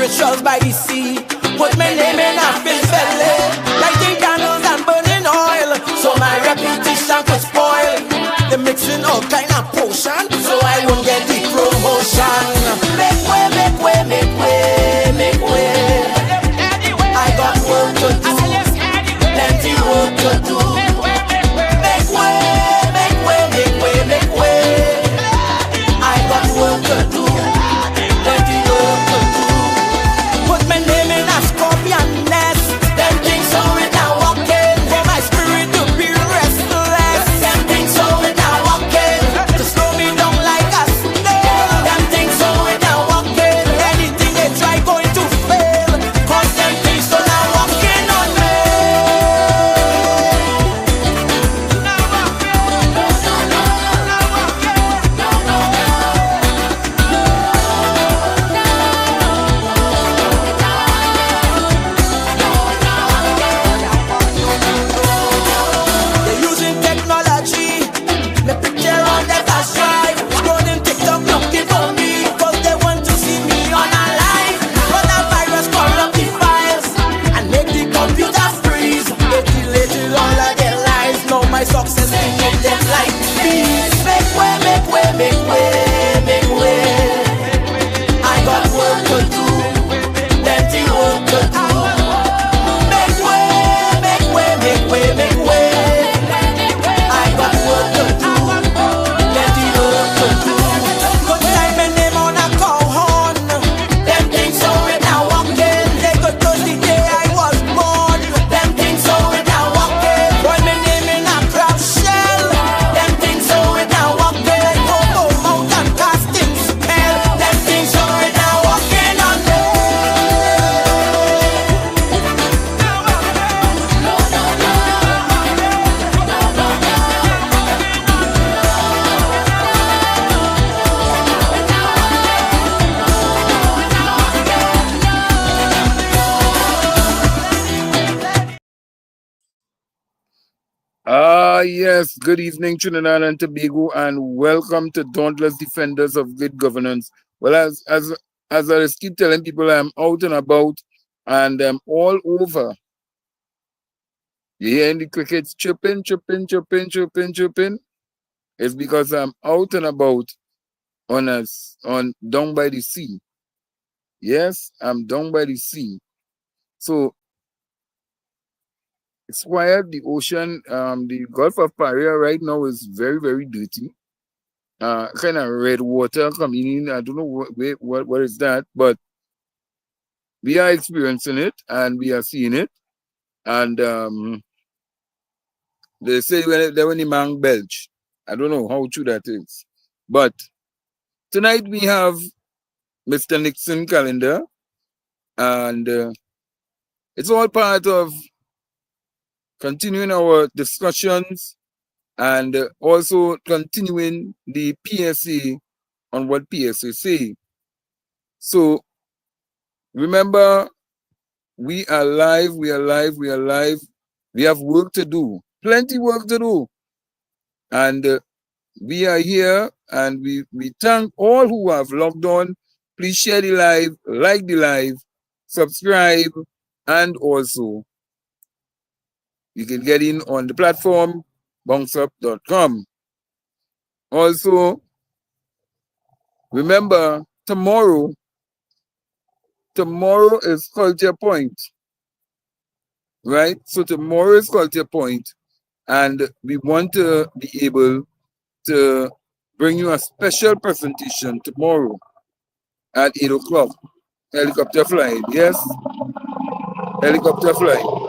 Sentinels by the sea. Put my name in a fish belly, lighting candles and burning oil, so my reputation could spoil. They're mixing all kind of potion, so I won't get the promotion. Make way, make way, make way, make way. I got work to do, plenty work to do. Make way, make way, make way, make way. I got work to do, plenty work to do. Put my name in a scorpion nest, them things so it now walking, for my spirit to be restless. Them things so it now walking, to slow me down like a snail. Them things so it now walking, anything they try going to fail, cause them things so now walking on me. They're using technology, my picture on their flash drive, scrolling TikTok looking for me, cause they want to see me on a live. Coronavirus corrupt the files and make the computers freeze. It deleted all of their lives, now my success can make them like peace. Make way, make way, make way, make way. I got work to do, plenty work to do. Make way, make way, make way, make way. I got work to do, plenty work to do. Good time my name on a cow horn, them things so it now walking. They could touch the day I was born, them things so it now walking. Boy my name in a crab shell, them things so it now walking. Go mountain casting spell, them things so it now walking on me. Yes, good evening, Trinidad and Tobago, and welcome to Dauntless Defenders of Good Governance. Well, as I just keep telling people, I'm out and about, and I'm all over. You hearing the crickets chirping, chirping, chirping, chirping, chirping? It's because I'm out and about on down by the sea. Yes, I'm down by the sea. So it's quiet. The ocean, the Gulf of Paria right now is very, very dirty. Kind of red water coming in. I don't know what is that, but we are experiencing it and we are seeing it. And they say when the man belch. I don't know how true that is. But tonight we have Mr. Nixon Callender, and it's all part of continuing our discussions and also continuing the PSA on what PSA say. So remember, we are live, we are live, we are live. We have work to do, plenty work to do. And we are here, and we thank all who have logged on. Please share the live, like the live, subscribe, and also you can get in on the platform, bounceup.com. Also, remember, tomorrow is Culture Point, right? So tomorrow is Culture Point, and we want to be able to bring you a special presentation tomorrow at 8 o'clock. Helicopter flying, yes? Helicopter flying.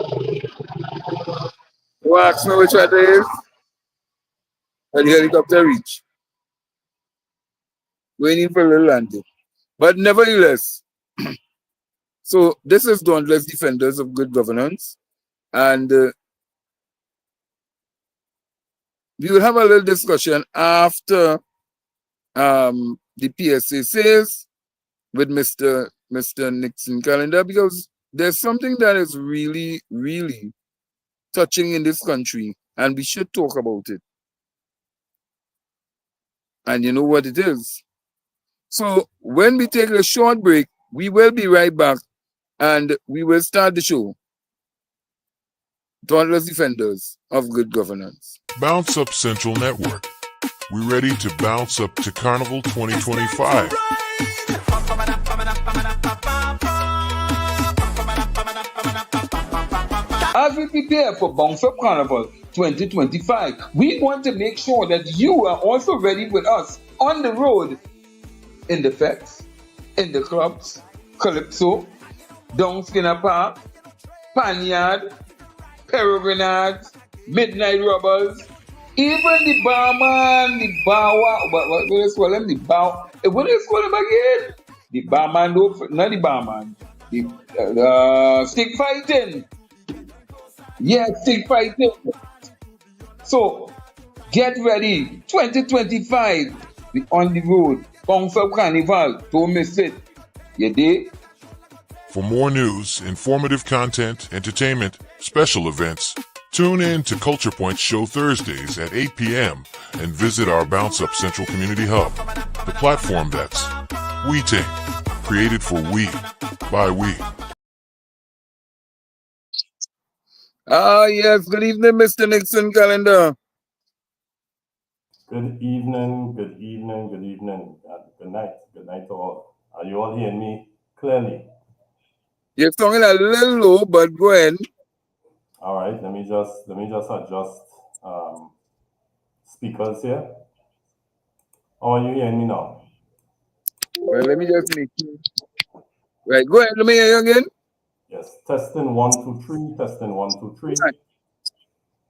You ask me which one it is? And the helicopter reach. Waiting for a little landing. But nevertheless, so this is Dauntless Defenders of Good Governance. And we will have a little discussion after the PSA says with Mr. Nixon Callender, because there's something that is really, really touching in this country, and we should talk about it. And you know what it is. So when we take a short break, We will be right back and we will start the show. Dauntless defenders of good governance. Bounce Up Central Network. We ready to bounce up to Carnival 2025. As we prepare for Bounce Up Carnival 2025, we want to make sure that you are also ready with us on the road, in the fets, in the clubs, Calypso, Down Skinner Park, Panyard, Peregrinades, Midnight Rubbers, even the barman, the bawa, what do you call him? The bow, what do you call him again? The barman, not the barman, the stick fighting. Yeah, stick fighting. So, get ready. 2025, we on the road. Bounce Up Carnival. Don't miss it. You dig? For more news, informative content, entertainment, special events, tune in to Culture Point Show Thursdays at 8 p.m. and visit our Bounce Up Central Community Hub, the platform that's We Ting, created for we, by we. Yes. Good evening, Mr. Nixon Callender. Good evening, good evening, good evening, good night to all. Are you all hearing me clearly? You're sounding a little low, but go ahead. All right, let me just adjust speakers here. How are you hearing me now? Well, let me just make sure. Right, go ahead. Let me hear you again. Yes, testing 1 2 3, testing 1 2 3.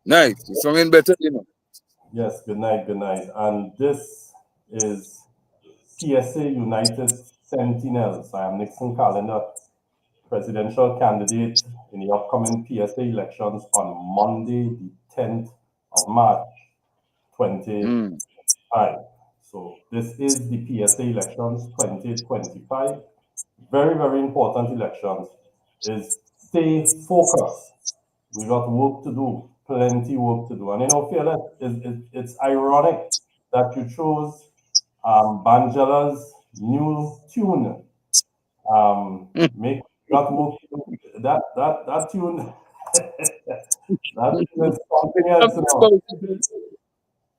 Nice. You're sounding better, you know. Yes, good night. And this is PSA United Sentinels. I am Nixon Callender, presidential candidate in the upcoming PSA elections on Monday, the 10th of March, 2025. So this is the PSA elections 2025. Very, very important elections. Is stay focused. We got work to do, plenty work to do. And you know, Fearless, it's ironic that you chose Banjala's new tune. Make got work to do. That tune that tune is something else, you know.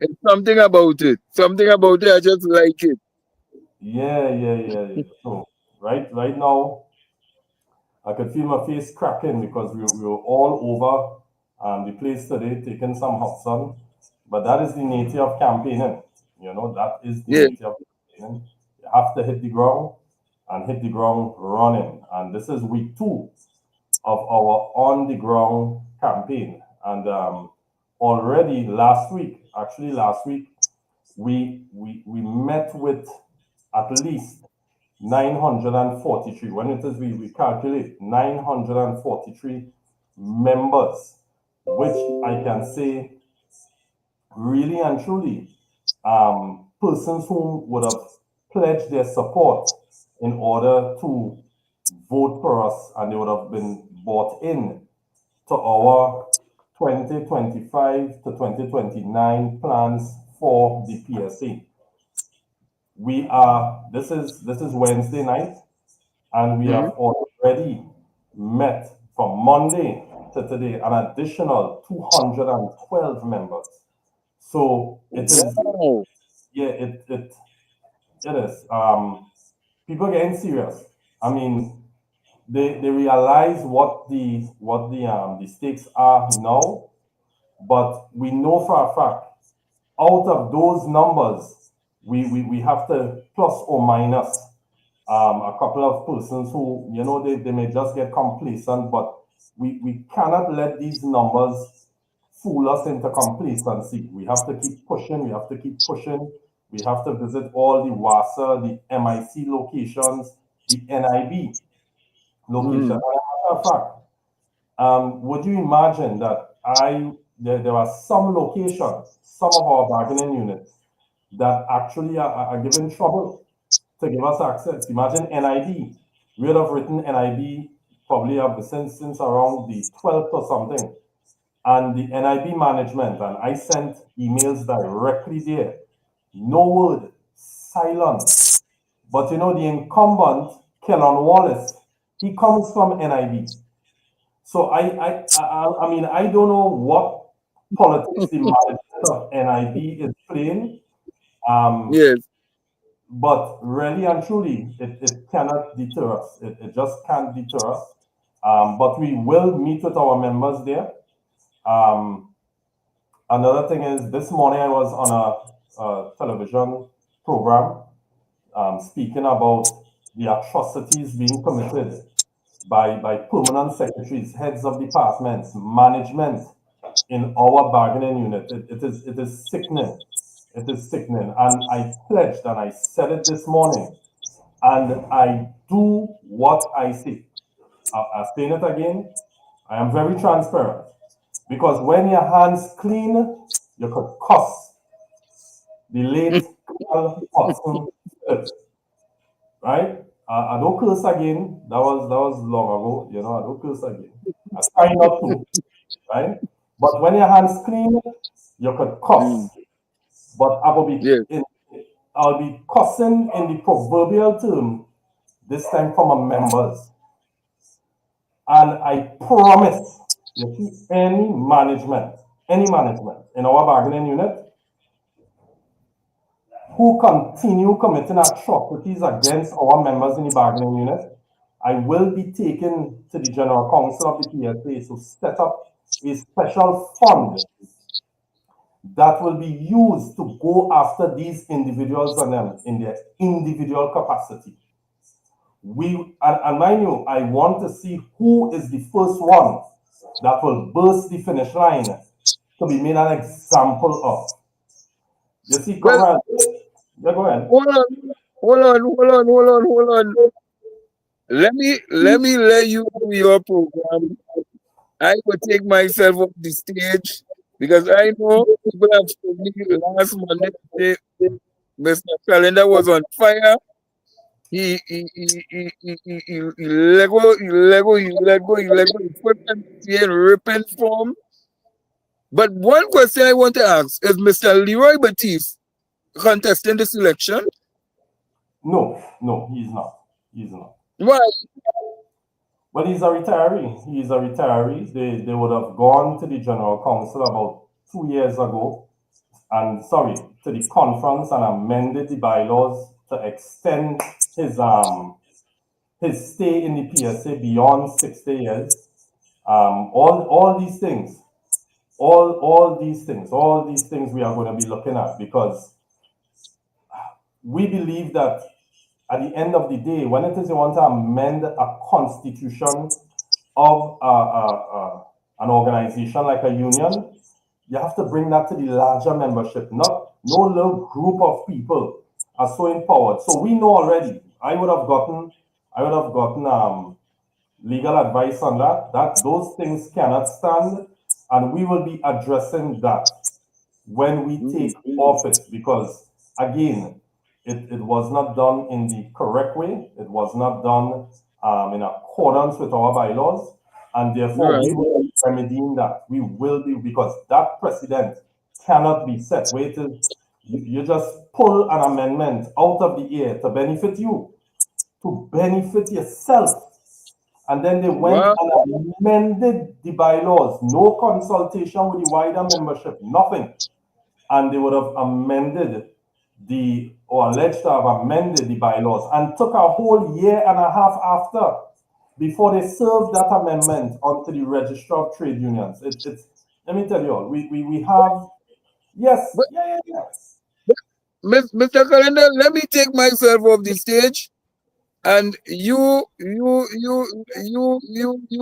It's something about it. Something about it. I just like it. Yeah. So right now I could feel my face cracking because we were all over the place today taking some hot sun. But that is the nature of campaigning. You know, that is the Yeah. nature of campaigning. You have to hit the ground and hit the ground running. And this is week 2 of our on the ground campaign. And already last week, we met with at least 943. When it is we calculate 943 members, which I can say really and truly persons who would have pledged their support in order to vote for us, and they would have been bought in to our 2025 to 2029 plans for the PSA. We are this is Wednesday night, and we have already met from Monday to today an additional 212 members. So it is Wow. it is people getting serious. I mean, they realize what the stakes are now, but we know for a fact out of those numbers we have to plus or minus a couple of persons who, you know, they may just get complacent, but we cannot let these numbers fool us into complacency. We have to keep pushing, we have to keep pushing. We have to visit all the WASA, the MIC locations, the NIB location. As a matter of fact, would you imagine that there are some locations, some of our bargaining units that actually are giving trouble to give us access. Imagine NIB. We would have written NIB probably since around the 12th or something. And the NIB management, and I sent emails directly there. No word, silence. But you know, the incumbent Kellan Wallace, he comes from NIB. So I mean, I don't know what politics the management of NIB is playing. Yes. But really and truly, it cannot deter us. It just can't deter us. But we will meet with our members there. Another thing is, this morning I was on a television program speaking about the atrocities being committed by permanent secretaries, heads of departments, management in our bargaining unit. It is sickening. It is sickening. And I pledged, and I said it this morning, and I do what I say. I'll say it again. I am very transparent. Because when your hands clean, you could cuss the late Carl Hudson Smith, right? I don't curse again. That was long ago. You know, I don't curse again. I try not to, right? But when your hands clean, you could cuss. But Yes. I'll be cussing in the proverbial term this time from my members. And I promise, you see, any management in our bargaining unit who continue committing atrocities against our members in the bargaining unit, I will be taken to the General Council of the PSA to set up a special fund that will be used to go after these individuals and them in their individual capacity. And mind you, I want to see who is the first one that will burst the finish line to be made an example of. You see, comrade, yeah, go ahead. Hold on. Let me let you do your program. I will take myself off the stage because I know people have told me last Monday Mr. Callender was on fire. He let go, he put in ripping form. But one question I want to ask is Mr. Leroy Batiste contesting this election? No, he's not. He's not. Why? Well, he's a retiree. He's a retiree. They would have gone to the General Council about 2 years ago, and sorry, to the conference and amended the bylaws to extend his stay in the PSA beyond 60 years. All these things, all these things we are going to be looking at, because we believe that at the end of the day, when it is you want to amend a constitution of an organization like a union, you have to bring that to the larger membership. Not no little group of people are so empowered. So we know already. I would have gotten legal advice on that those things cannot stand, and we will be addressing that when we take office, because again, it was not done in the correct way. It was not done in accordance with our bylaws, and therefore we will be remedying that. We will be, because that precedent cannot be set. Wait till you just pull an amendment out of the air to benefit you, to benefit yourself. And then they went and amended the bylaws, no consultation with the wider membership, nothing. And they would have amended or alleged to have amended the bylaws, and took a whole year and a half after before they served that amendment onto the Registrar of Trade Unions. It's let me tell you all, we have, yes, But, yeah. Mr. Callender, let me take myself off the stage and you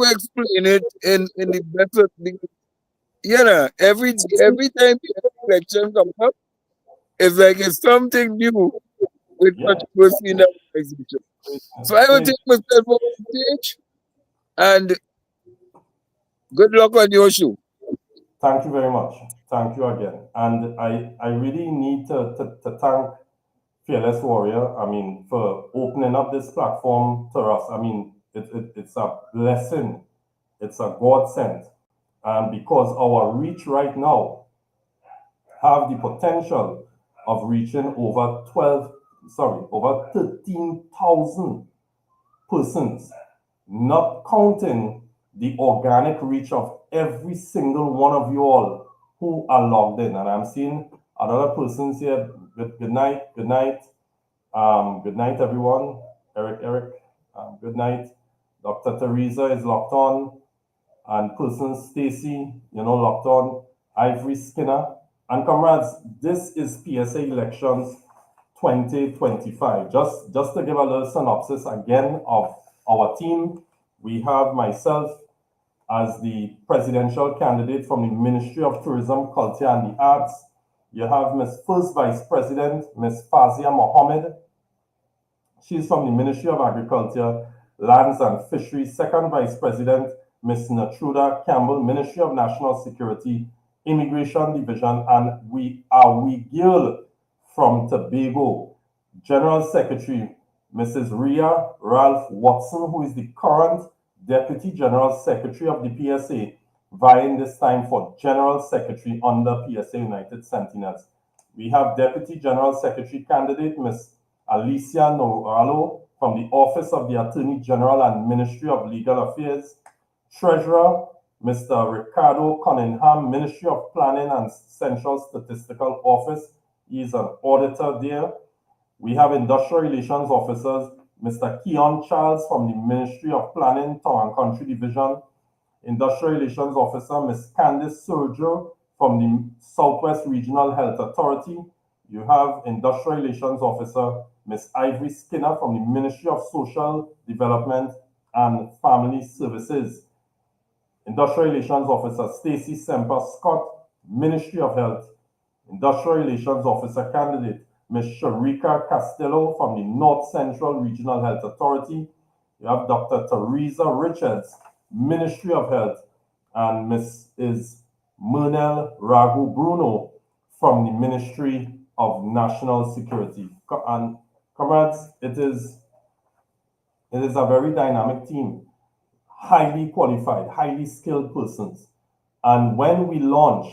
explain it in the better. Every time the election comes up, it's like it's something new with controversy in the organization. So I will take myself off the stage, and good luck on your show. Thank you very much. Thank you again. And I really need to thank Fearless Warrior, I mean, for opening up this platform to us. I mean, it's a blessing. It's a godsend. Because our reach right now have the potential of reaching over 13,000 persons, not counting the organic reach of every single one of you all who are logged in. And I'm seeing another persons here. Good night, good night. Good night, everyone. Eric. Good night. Dr. Teresa is locked on. And person Stacy, locked on. Ivory Skinner. And comrades, this is PSA elections 2025. Just to give a little synopsis again of our team, we have myself as the presidential candidate from the Ministry of Tourism, Culture and the Arts. You have Miss First Vice President, Miss Fazia Mohammed. She's from the Ministry of Agriculture, Lands and Fisheries. Second Vice President, Miss Natruda Campbell, Ministry of National Security, Immigration Division, and we girl from Tobago. General Secretary, Mrs. Ria Ralph Watson, who is the current Deputy General Secretary of the PSA, vying this time for General Secretary under PSA United Sentinels. We have Deputy General Secretary candidate, Ms. Alicia Noralo, from the Office of the Attorney General and Ministry of Legal Affairs. Treasurer, Mr. Ricardo Cunningham, Ministry of Planning and Central Statistical Office. He is an auditor there. We have Industrial Relations Officers, Mr. Keon Charles from the Ministry of Planning, Town and Country Division. Industrial Relations Officer, Ms. Candice Sergio from the Southwest Regional Health Authority. You have Industrial Relations Officer, Ms. Ivory Skinner from the Ministry of Social Development and Family Services. Industrial Relations Officer, Stacy Semper Scott, Ministry of Health. Industrial Relations Officer candidate, Ms. Sharika Castillo from the North Central Regional Health Authority. You have Dr. Teresa Richards, Ministry of Health, and Mrs. Mernel Ragu Bruno from the Ministry of National Security. And comrades, it is a very dynamic team, highly qualified, highly skilled persons. And when we launch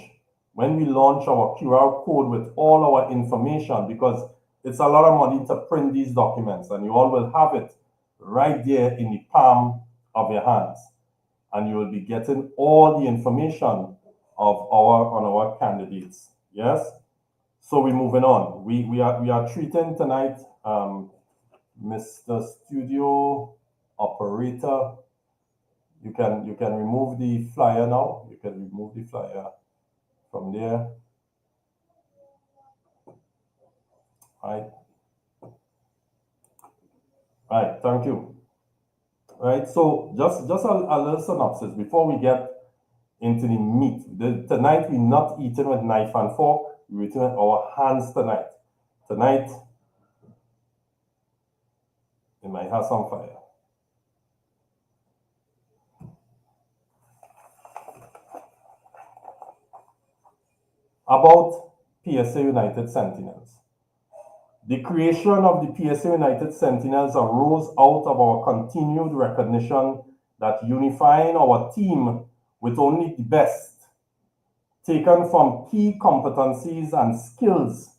our QR code with all our information, because it's a lot of money to print these documents, and you all will have it right there in the palm of your hands. And you will be getting all the information on our candidates. Yes? So we're moving on. We are treating tonight Mr. Studio Operator. You can remove the flyer now. You can remove the flyer from there. Right. Right, thank you. Right, so just a little synopsis before we get into the meat. Tonight we're not eating with knife and fork, we're eating with our hands tonight. Tonight, it might have some fire. About PSA United Sentinels. The creation of the PSA United Sentinels arose out of our continued recognition that unifying our team with only the best, taken from key competencies and skills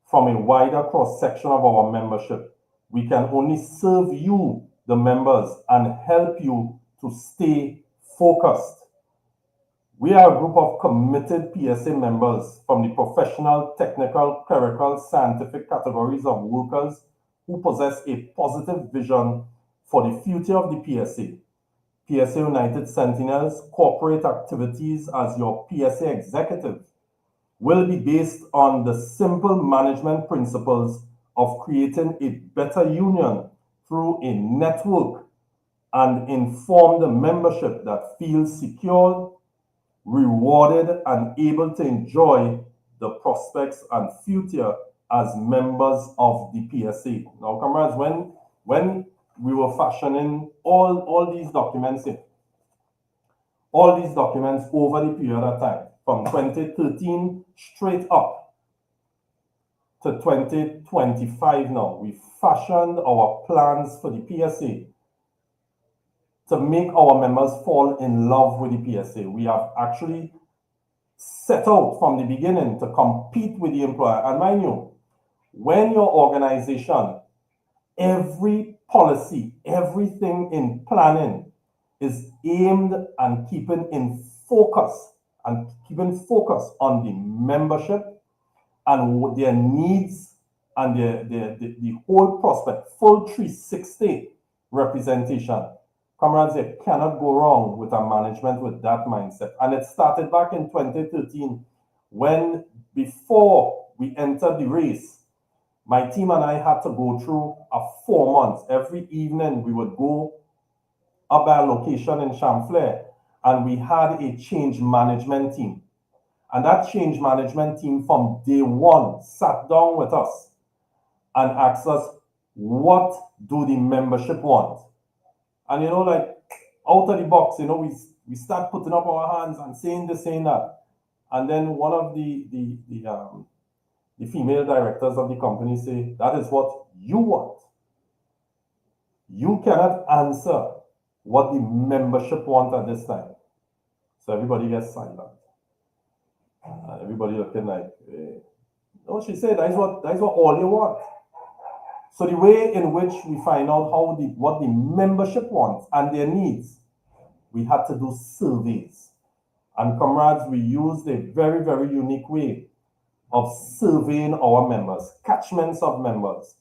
from a wider cross-section of our membership, we can only serve you, the members, and help you to stay focused. We are a group of committed PSA members from the professional, technical, clerical, scientific categories of workers who possess a positive vision for the future of the PSA. PSA United Sentinels corporate activities as your PSA executive will be based on the simple management principles of creating a better union through a network and informed membership that feels secure, rewarded, and able to enjoy the prospects and future as members of the PSA. Now, comrades, when we were fashioning all these documents over the period of time, from 2013 straight up to 2025 now, we fashioned our plans for the PSA to make our members fall in love with the PSA. We have actually set out from the beginning to compete with the employer. And mind you, when your organization, every policy, everything in planning is aimed and keeping focus on the membership and their needs and the whole prospect, full 360 representation. Comrades, you cannot go wrong with a management with that mindset. And it started back in 2013 when, before we entered the race, my team and I had to go through a 4 months. Every evening we would go up at a location in Chamflair, and we had a change management team. And that change management team from day one sat down with us and asked us, what do the membership want? And like out of the box, we start putting up our hands and saying this, saying that. And then one of the female directors of the company say, that is what you want. You cannot answer what the membership want at this time. So everybody gets silent. Everybody looking like, no, she said, that is what all you want. So the way in which we find out what the membership wants and their needs, we had to do surveys. And comrades, we used a very, very unique way of surveying our members, catchments of members,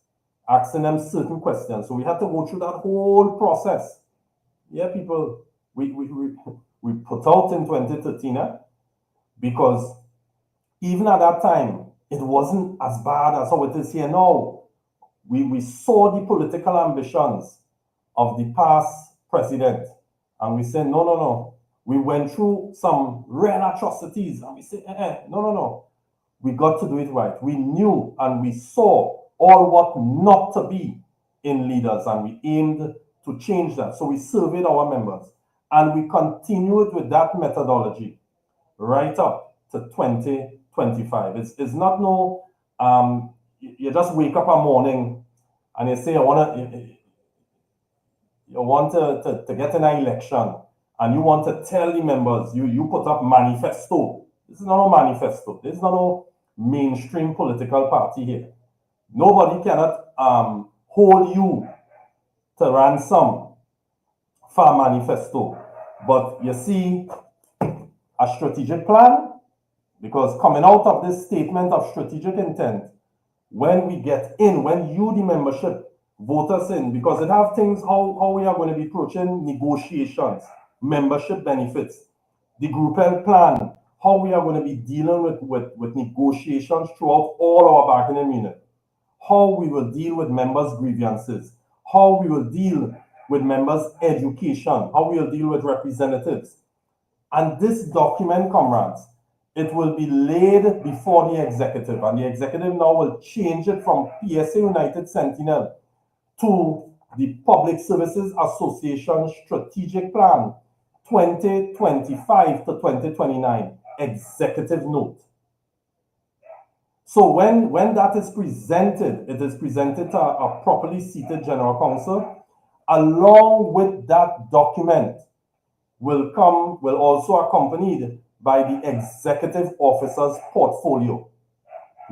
asking them certain questions. So we had to go through that whole process. Yeah, people, we put out in 2013, because even at that time, it wasn't as bad as how it is here now. We saw the political ambitions of the past president, and we said, no. We went through some real atrocities, and we said, no. We got to do it right. We knew and we saw all what not to be in leaders, and we aimed to change that. So we surveyed our members, and we continued with that methodology right up to 2025. It's not you just wake up a morning and you say you want to get in an election, and you want to tell the members, you put up manifesto. This is not a manifesto. This is not a mainstream political party here. Nobody cannot hold you to ransom for a manifesto. But you see a strategic plan, because coming out of this statement of strategic intent, when we get in, when you, the membership, vote us in, because it have things how we are going to be approaching negotiations, membership benefits, the group health plan, how we are going to be dealing with negotiations throughout all our bargaining unit, how we will deal with members' grievances, how we will deal with members' education, how we will deal with representatives. And this document, comrades, it will be laid before the executive, and the executive now will change it from PSA United Sentinel to the Public Services Association Strategic Plan 2025 to 2029 executive note. So when that is presented, it is presented to a properly seated general council. Along with that document will also accompanied by the executive officer's portfolio.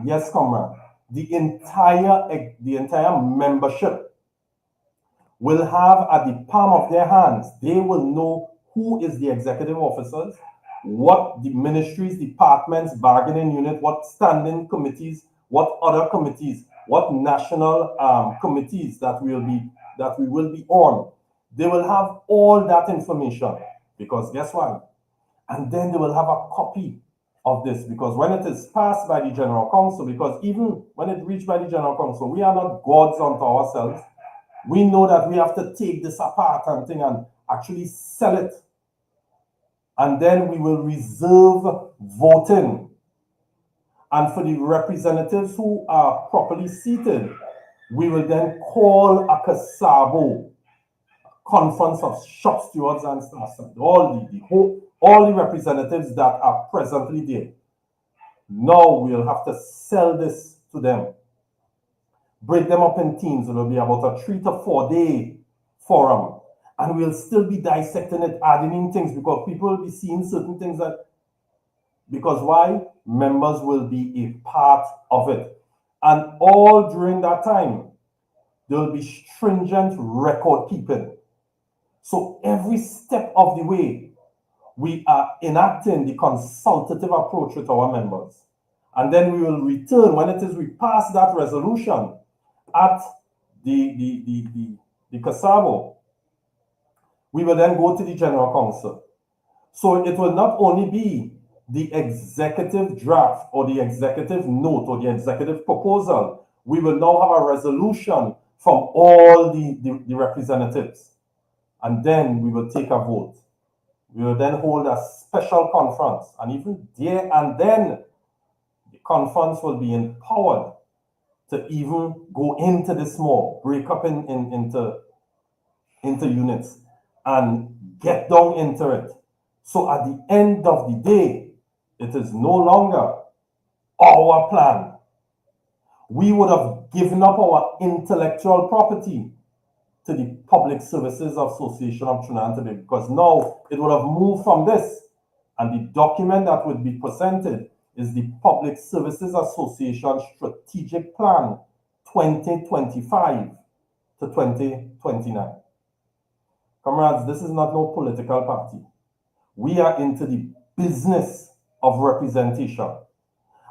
Yes, comrade. The entire membership will have at the palm of their hands. They will know who is the executive officers, what the ministries, departments, bargaining unit, what standing committees, what other committees, what national committees that we will be on. They will have all that information, because guess what? And then they will have a copy of this, because when it is passed by the general council, because even when it reached by the general council, we are not gods unto ourselves. We know that we have to take this apart and actually sell it. And then we will reserve voting. And for the representatives who are properly seated, we will then call a CASABO, Conference of Shop Stewards and Staff, all the representatives that are presently there. Now we'll have to sell this to them. Break them up in teams. It will be about a 3 to 4 day forum. And we'll still be dissecting it, adding in things, because people will be seeing certain things because why? Members will be a part of it. And all during that time, there will be stringent record keeping. So every step of the way, we are enacting the consultative approach with our members. And then we will return, when it is we pass that resolution at the CASABO, we will then go to the General Council. So it will not only be the executive draft or the executive note or the executive proposal, we will now have a resolution from all the representatives. And then we will take a vote. We will then hold a special conference. And even there and then, the conference will be empowered to even go into this more, break up into units and get down into it. So at the end of the day, it is no longer our plan. We would have given up our intellectual property to the Public Services Association of Trinidad and Tobago, because now it would have moved from this, and the document that would be presented is the Public Services Association Strategic Plan 2025 to 2029. Comrades, this is not no political party. We are into the business of representation.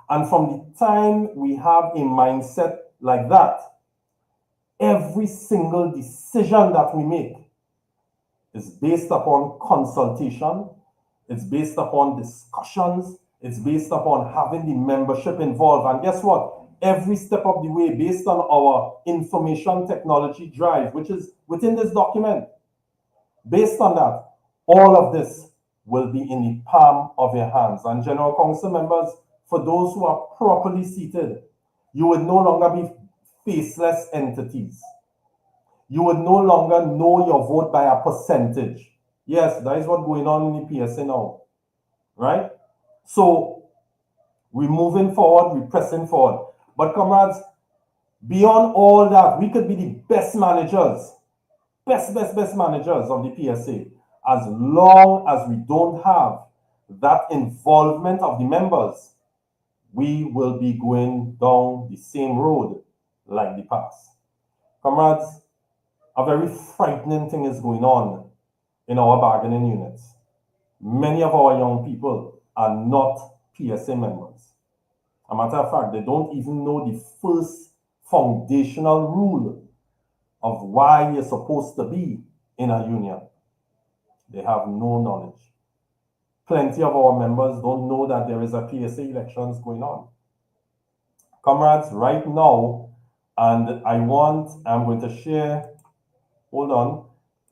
And from the time we have a mindset like that, every single decision that we make is based upon consultation, it's based upon discussions, it's based upon having the membership involved. And guess what? Every step of the way, based on our information technology drive, which is within this document, based on that, all of this will be in the palm of your hands. And General Council members, for those who are properly seated, you would no longer be faceless entities. You would no longer know your vote by a percentage. Yes, that is what's going on in the PSA now, right? So we're moving forward, we're pressing forward. But comrades, beyond all that, we could be the best managers, best managers of the PSA, as long as we don't have that involvement of the members. We will be going down the same road like the past. Comrades, a very frightening thing is going on in our bargaining units. Many of our young people are not PSA members. A matter of fact, they don't even know the first foundational rule of why you're supposed to be in a union. They have no knowledge. Plenty of our members don't know that there is a PSA elections going on. Comrades, right now, and I'm going to share, hold on,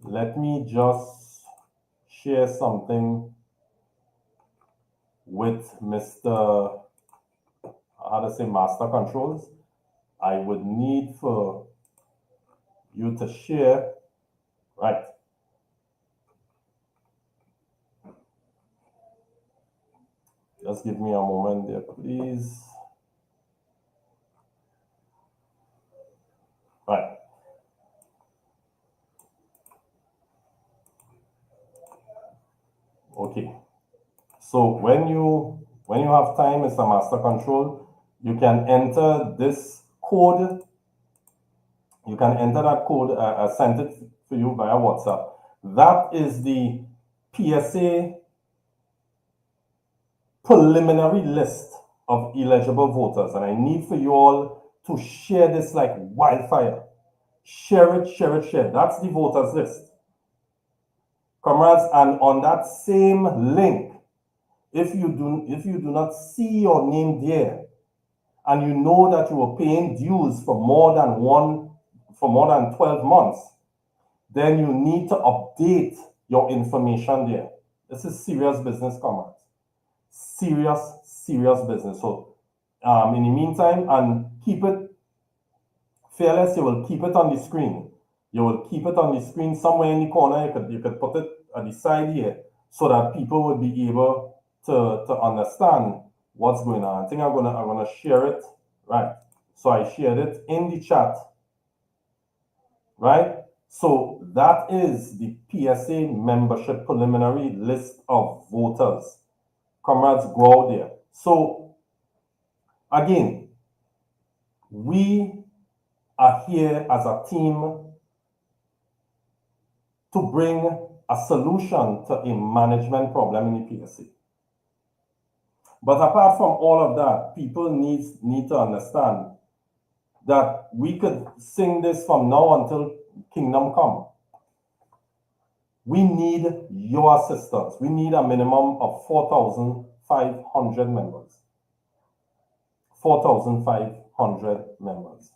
let me just share something with Mr. Master Controls. I would need for you to share, right? Just give me a moment there, please. Right. Okay. So when you have time, Mr. Master Control, you can enter this code. You can enter that code. I sent it for you via WhatsApp. That is the PSA preliminary list of eligible voters. And I need for you all to share this like wildfire. Share it, share it, share it. That's the voters list. Comrades, and on that same link, if you do not see your name there, and you know that you were paying dues for more than 12 months, then you need to update your information there. This is serious business, comrades. Serious business. So in the meantime, and keep it fearless, you will keep it on the screen. You will keep it on the screen somewhere in the corner. You could put it at the side here so that people would be able to understand what's going on. I think I'm gonna share it. Right. So I shared it in the chat. Right? So that is the PSA membership preliminary list of voters. Comrades, go out there. So again, we are here as a team to bring a solution to a management problem in the PSA. But apart from all of that, people need to understand that we could sing this from now until kingdom come. We need your assistance. We need a minimum of 4,500 members. 4,500 members.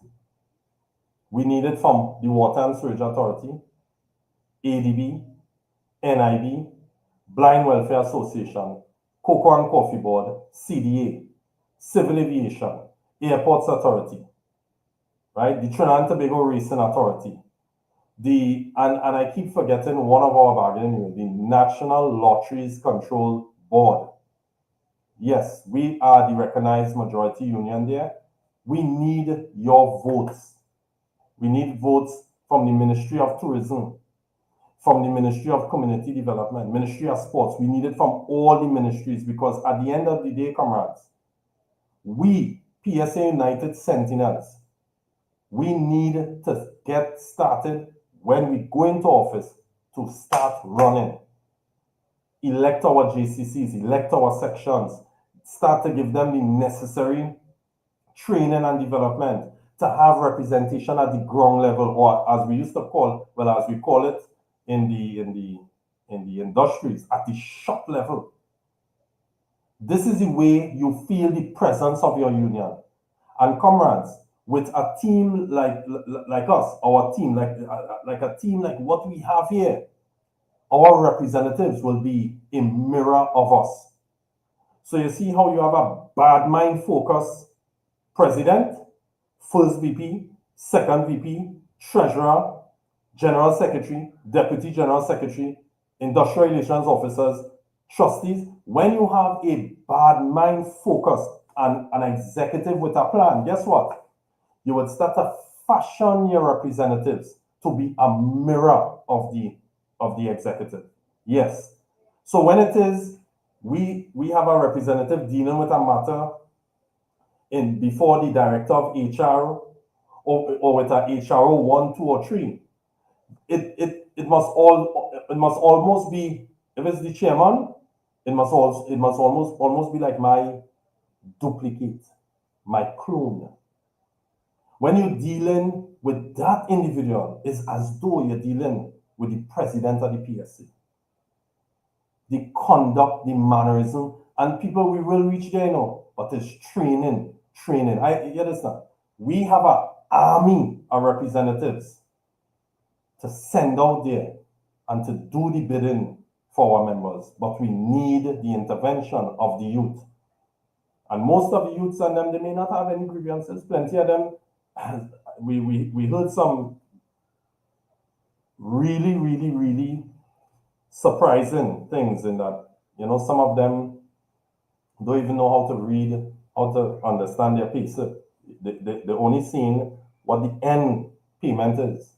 We need it from the Water and Sewage Authority, ADB, NIB, Blind Welfare Association, Cocoa and Coffee Board, CDA, Civil Aviation, Airports Authority, right? The Trinidad and Tobago Racing Authority, and I keep forgetting one of our bargaining, the National Lotteries Control Board. Yes, we are the recognized majority union there. We need your votes. We need votes from the Ministry of Tourism, from the Ministry of Community Development, Ministry of Sports. We need it from all the ministries, because at the end of the day, comrades, we, PSA United Sentinels, we need to get started when we go into office to start running. Elect our JCCs, elect our sections, start to give them the necessary training and development to have representation at the ground level, or as we used to call, well, as we call it in the industries, at the shop level. This is the way you feel the presence of your union. And comrades, with a team like us, our team, like a team like what we have here, our representatives will be a mirror of us. So you see how you have a bad mind focus president, first VP, second VP, treasurer, general secretary, deputy general secretary, industrial relations officers, trustees. When you have a bad mind focus and an executive with a plan, guess what? You would start to fashion your representatives to be a mirror of the executive. Yes. So when it is we have a representative dealing with a matter before the director of HR or with a HRO 1, 2, or 3, it must almost be, if it's the chairman, it must almost be like my duplicate, my clone. When you're dealing with that individual, it's as though you're dealing with the president of the PSC. The conduct, the mannerism, and people, we will reach there, but it's training. You understand? We have an army of representatives to send out there and to do the bidding for our members, but we need the intervention of the youth. And most of the youths and them, they may not have any grievances. Plenty of them, we heard some really surprising things in that, some of them don't even know how to read, how to understand their pay slip. They only seeing what the end payment is.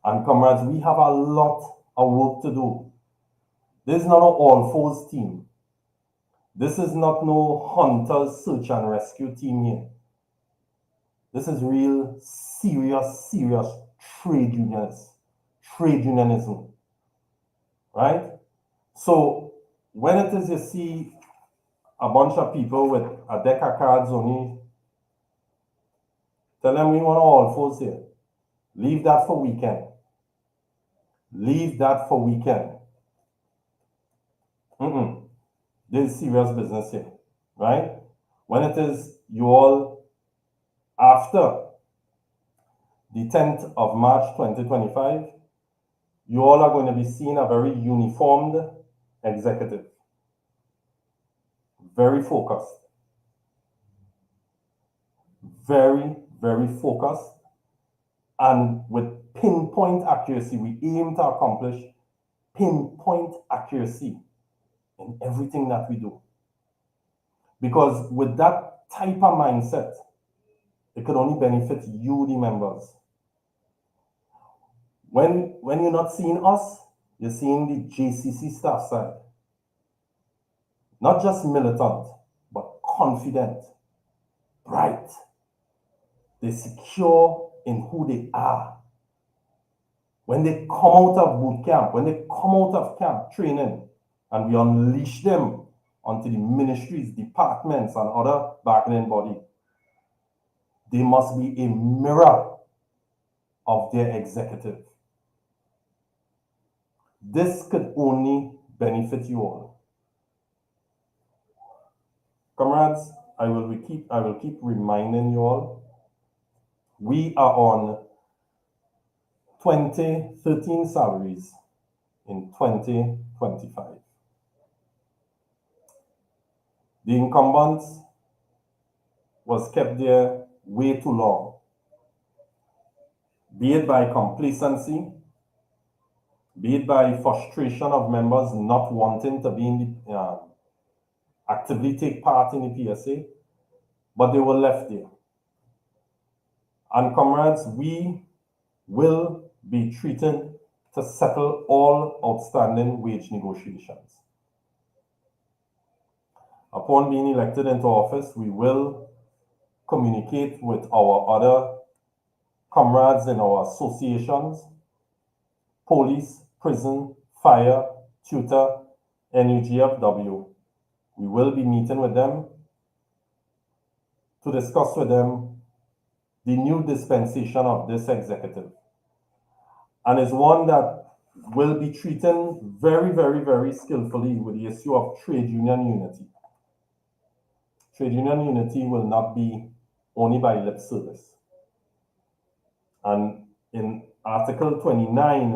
And comrades, we have a lot of work to do. This is not an all-fours team. This is not no hunters search and rescue team here. This is real serious trade unionism, right? So when it is you see a bunch of people with a deck of cards only, tell them we want all fours here. Leave that for weekend. Leave that for weekend. This is serious business here, right? When it is you all, after the 10th of March 2025, you all are going to be seeing a very uniformed executive, very focused, very focused, and with pinpoint accuracy. We aim to accomplish pinpoint accuracy in everything that we do. Because with that type of mindset, it could only benefit you, the members. When you're not seeing us, you're seeing the JCC staff side. Not just militant, but confident, bright, They're secure in who they are. When they come out of boot camp, when they come out of camp training, and we unleash them onto the ministries, departments, and other bargaining body, they must be a mirror of their executive. This could only benefit you all. Comrades, I will keep reminding you all, we are on 2013 salaries in 2025. The incumbent was kept there way too long, be it by complacency, be it by frustration of members not wanting to be in the, actively take part in the PSA, but they were left there. And comrades, we will be treated to settle all outstanding wage negotiations. Upon being elected into office, we will communicate with our other comrades in our associations, police, prison, fire, tutor, NUGFW. We will be meeting with them to discuss with them the new dispensation of this executive. And it's one that will be treating very, very, very skillfully with the issue of trade union unity. Trade union unity will not be only by lip service. And in Article 29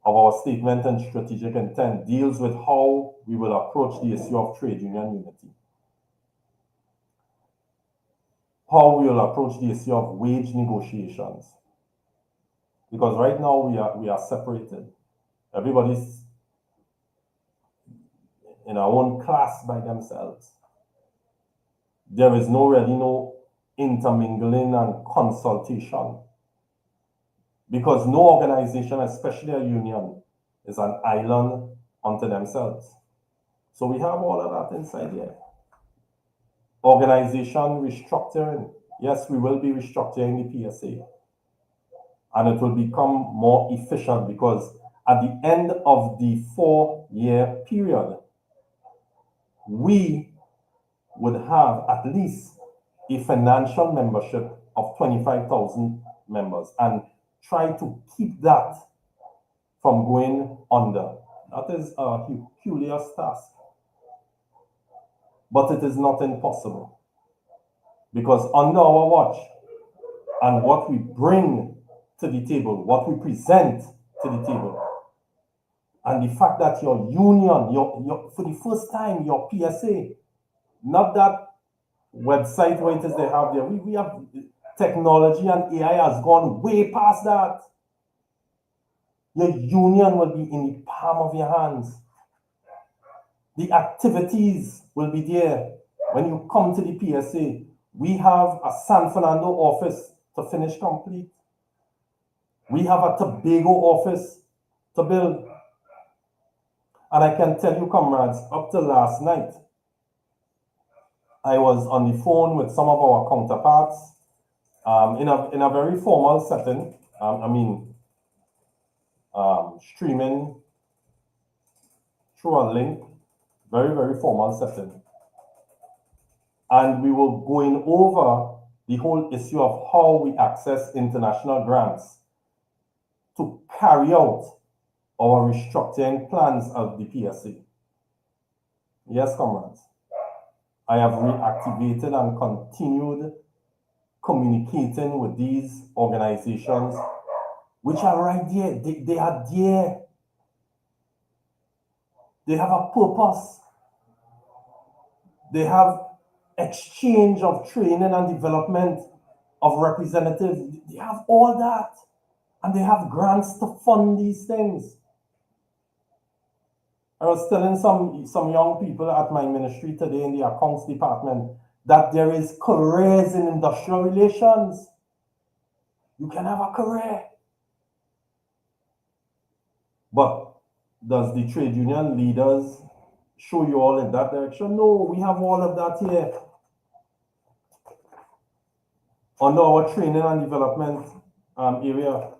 of our statement and strategic intent deals with how we will approach the issue of trade union unity. How we will approach the issue of wage negotiations. Because right now we are separated. Everybody's in our own class by themselves. There is no intermingling and consultation. Because no organization, especially a union, is an island unto themselves. So we have all of that inside here. Organization restructuring. Yes, we will be restructuring the PSA. And it will become more efficient because at the end of the 4-year period, we would have at least a financial membership of 25,000 members and try to keep that from going under. That is a Herculean task. But it is not impossible. Because under our watch and what we bring to the table, what we present to the table, and the fact that your union, your for the first time, your PSA, not that website where it is they have there, we have technology and AI has gone way past that. Your union will be in the palm of your hands. The activities will be there. When you come to the PSA, we have a San Fernando office to finish complete. We have a Tobago office to build. And I can tell you, comrades, up to last night, I was on the phone with some of our counterparts in a very formal setting. Streaming through a link, very, very formal setting. And we were going over the whole issue of how we access international grants to carry out our restructuring plans of the PSA. Yes, comrades. I have reactivated and continued communicating with these organizations, which are right there. They are there. They have a purpose. They have exchange of training and development of representatives. They have all that. And they have grants to fund these things. I was telling some young people at my ministry today in the accounts department that there is careers in industrial relations. You can have a career. But does the trade union leaders show you all in that direction? No, we have all of that here. under our training and development area,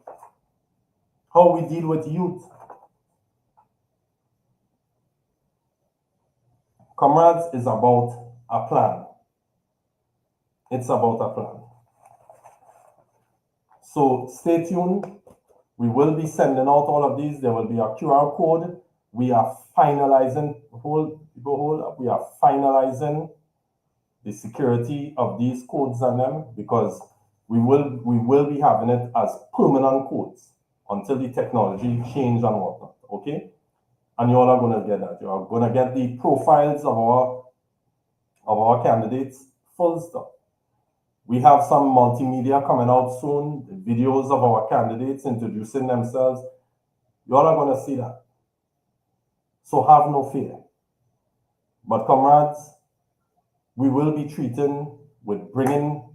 how we deal with youth. Comrades, is about a plan. It's about a plan. So stay tuned. We will be sending out all of these. There will be a QR code. We are finalizing, we are finalizing the security of these codes on them, because we will be having it as permanent codes until the technology change and whatnot. Okay? And you all are going to get that. You are going to get the profiles of our candidates, full stop. We have some multimedia coming out soon, the videos of our candidates introducing themselves. You all are going to see that. So have no fear. But comrades, we will be treating with bringing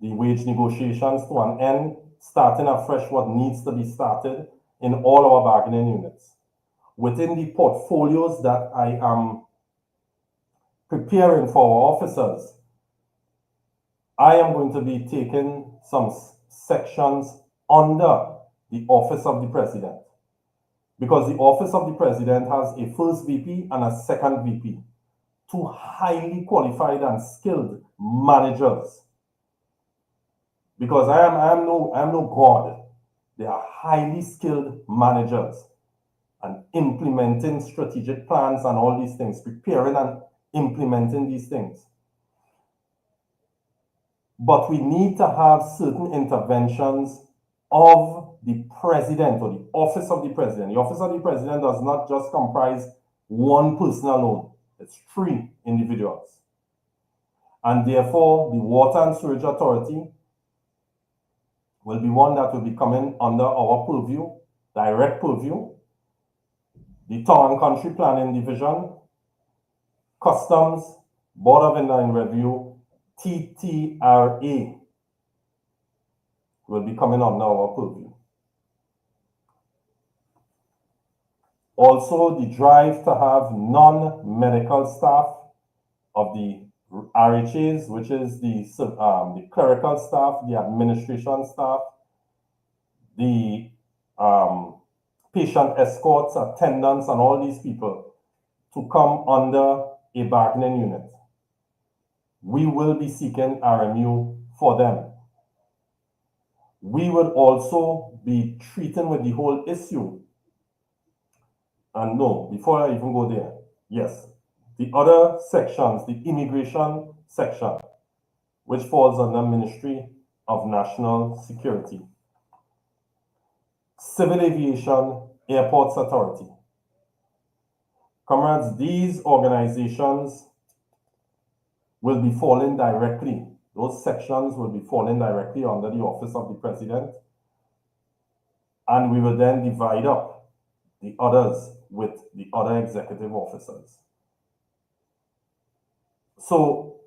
the wage negotiations to an end, starting afresh what needs to be started in all our bargaining units. Within the portfolios that I am preparing for our officers, I am going to be taking some sections under the Office of the President, because the Office of the President has a first VP and a second VP, two highly qualified and skilled managers. Because I am no god. They are highly skilled managers and implementing strategic plans and all these things, preparing and implementing these things. But we need to have certain interventions of the president or the office of the president. The office of the president does not just comprise one person alone. It's 3 individuals. And therefore, the Water and Sewage Authority will be one that will be coming under our purview, direct purview. The Town and Country Planning Division, Customs, Board of Inland Review, TTRA will be coming under our purview. Also, the drive to have non-medical staff of the RHAs, which is the clerical staff, the administration staff, the patient escorts, attendants, and all these people to come under a bargaining unit. We will be seeking RMU for them. We will also be treating with the whole issue. And no, before I even go there, yes, the other sections, the immigration section, which falls under Ministry of National Security, Civil Aviation, Airports Authority. Comrades, these organizations will be falling directly, those sections will be falling directly under the Office of the President, and we will then divide up the others with the other executive officers. So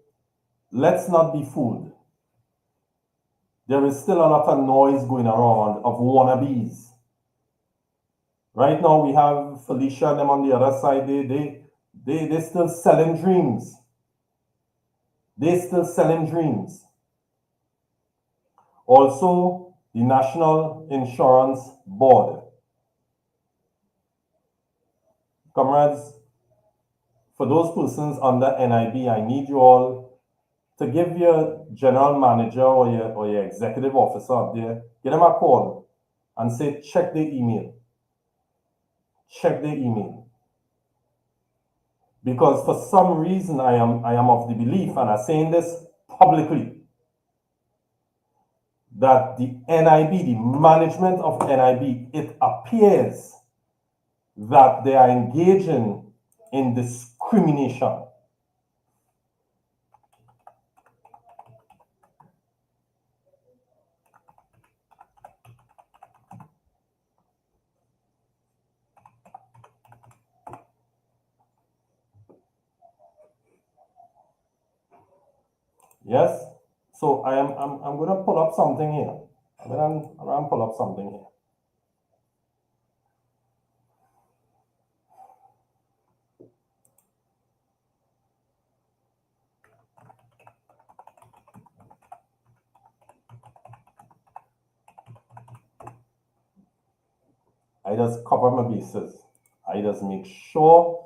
let's not be fooled. There is still a lot of noise going around of wannabes. Right now we have Felicia and them on the other side. They still selling dreams. They're still selling dreams. Also, the National Insurance Board. Comrades, for those persons under NIB, I need you all to give your general manager or your executive officer up there, get them a call and say, check their email. Check their email. Because for some reason, I am of the belief, and I'm saying this publicly, that the NIB, the management of NIB, it appears that they are engaging in discrimination. Yes? So I'm going to pull up something here. I'm going to pull up something here. I just cover my bases. I just make sure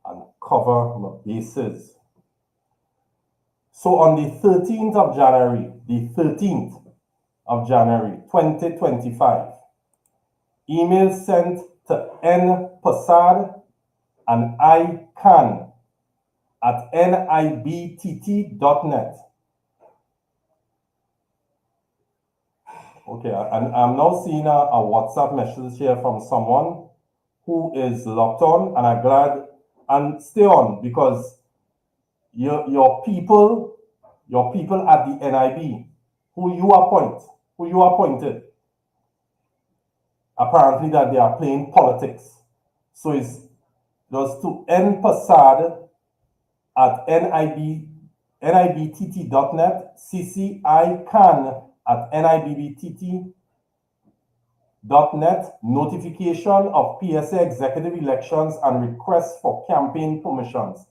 and cover my bases. So on the 13th of January, 2025, email sent to npasad and ican@nibtt.net. Okay, and I'm now seeing a WhatsApp message here from someone who is locked on, and I'm glad, and stay on, because your people at the NIB, who you appointed, apparently that they are playing politics. So it's just to npasad@nibtt.net, ccican@nibbt.net, notification of PSA executive elections and request for campaign permissions,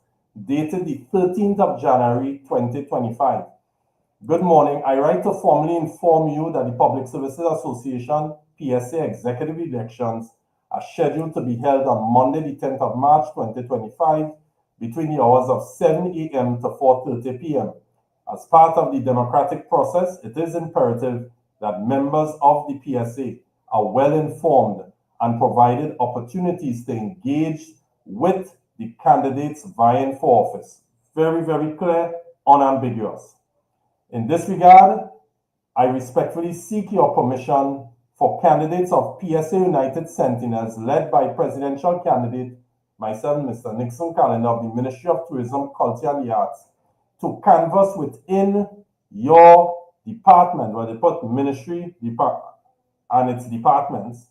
dated the 13th of January 2025. Good morning. I write to formally inform you that the Public Services Association PSA executive elections are scheduled to be held on Monday, the 10th of March 2025, between the hours of 7 a.m. to 4:30 p.m. As part of the democratic process, it is imperative that members of the PSA are well informed and provided opportunities to engage with the candidates vying for office. Very, very clear, unambiguous. In this regard, I respectfully seek your permission for candidates of PSA United Sentinels, led by presidential candidate, myself, Mr. Nixon Callender of the Ministry of Tourism, Culture and the Arts, to canvass within your department, where they put ministry and its departments.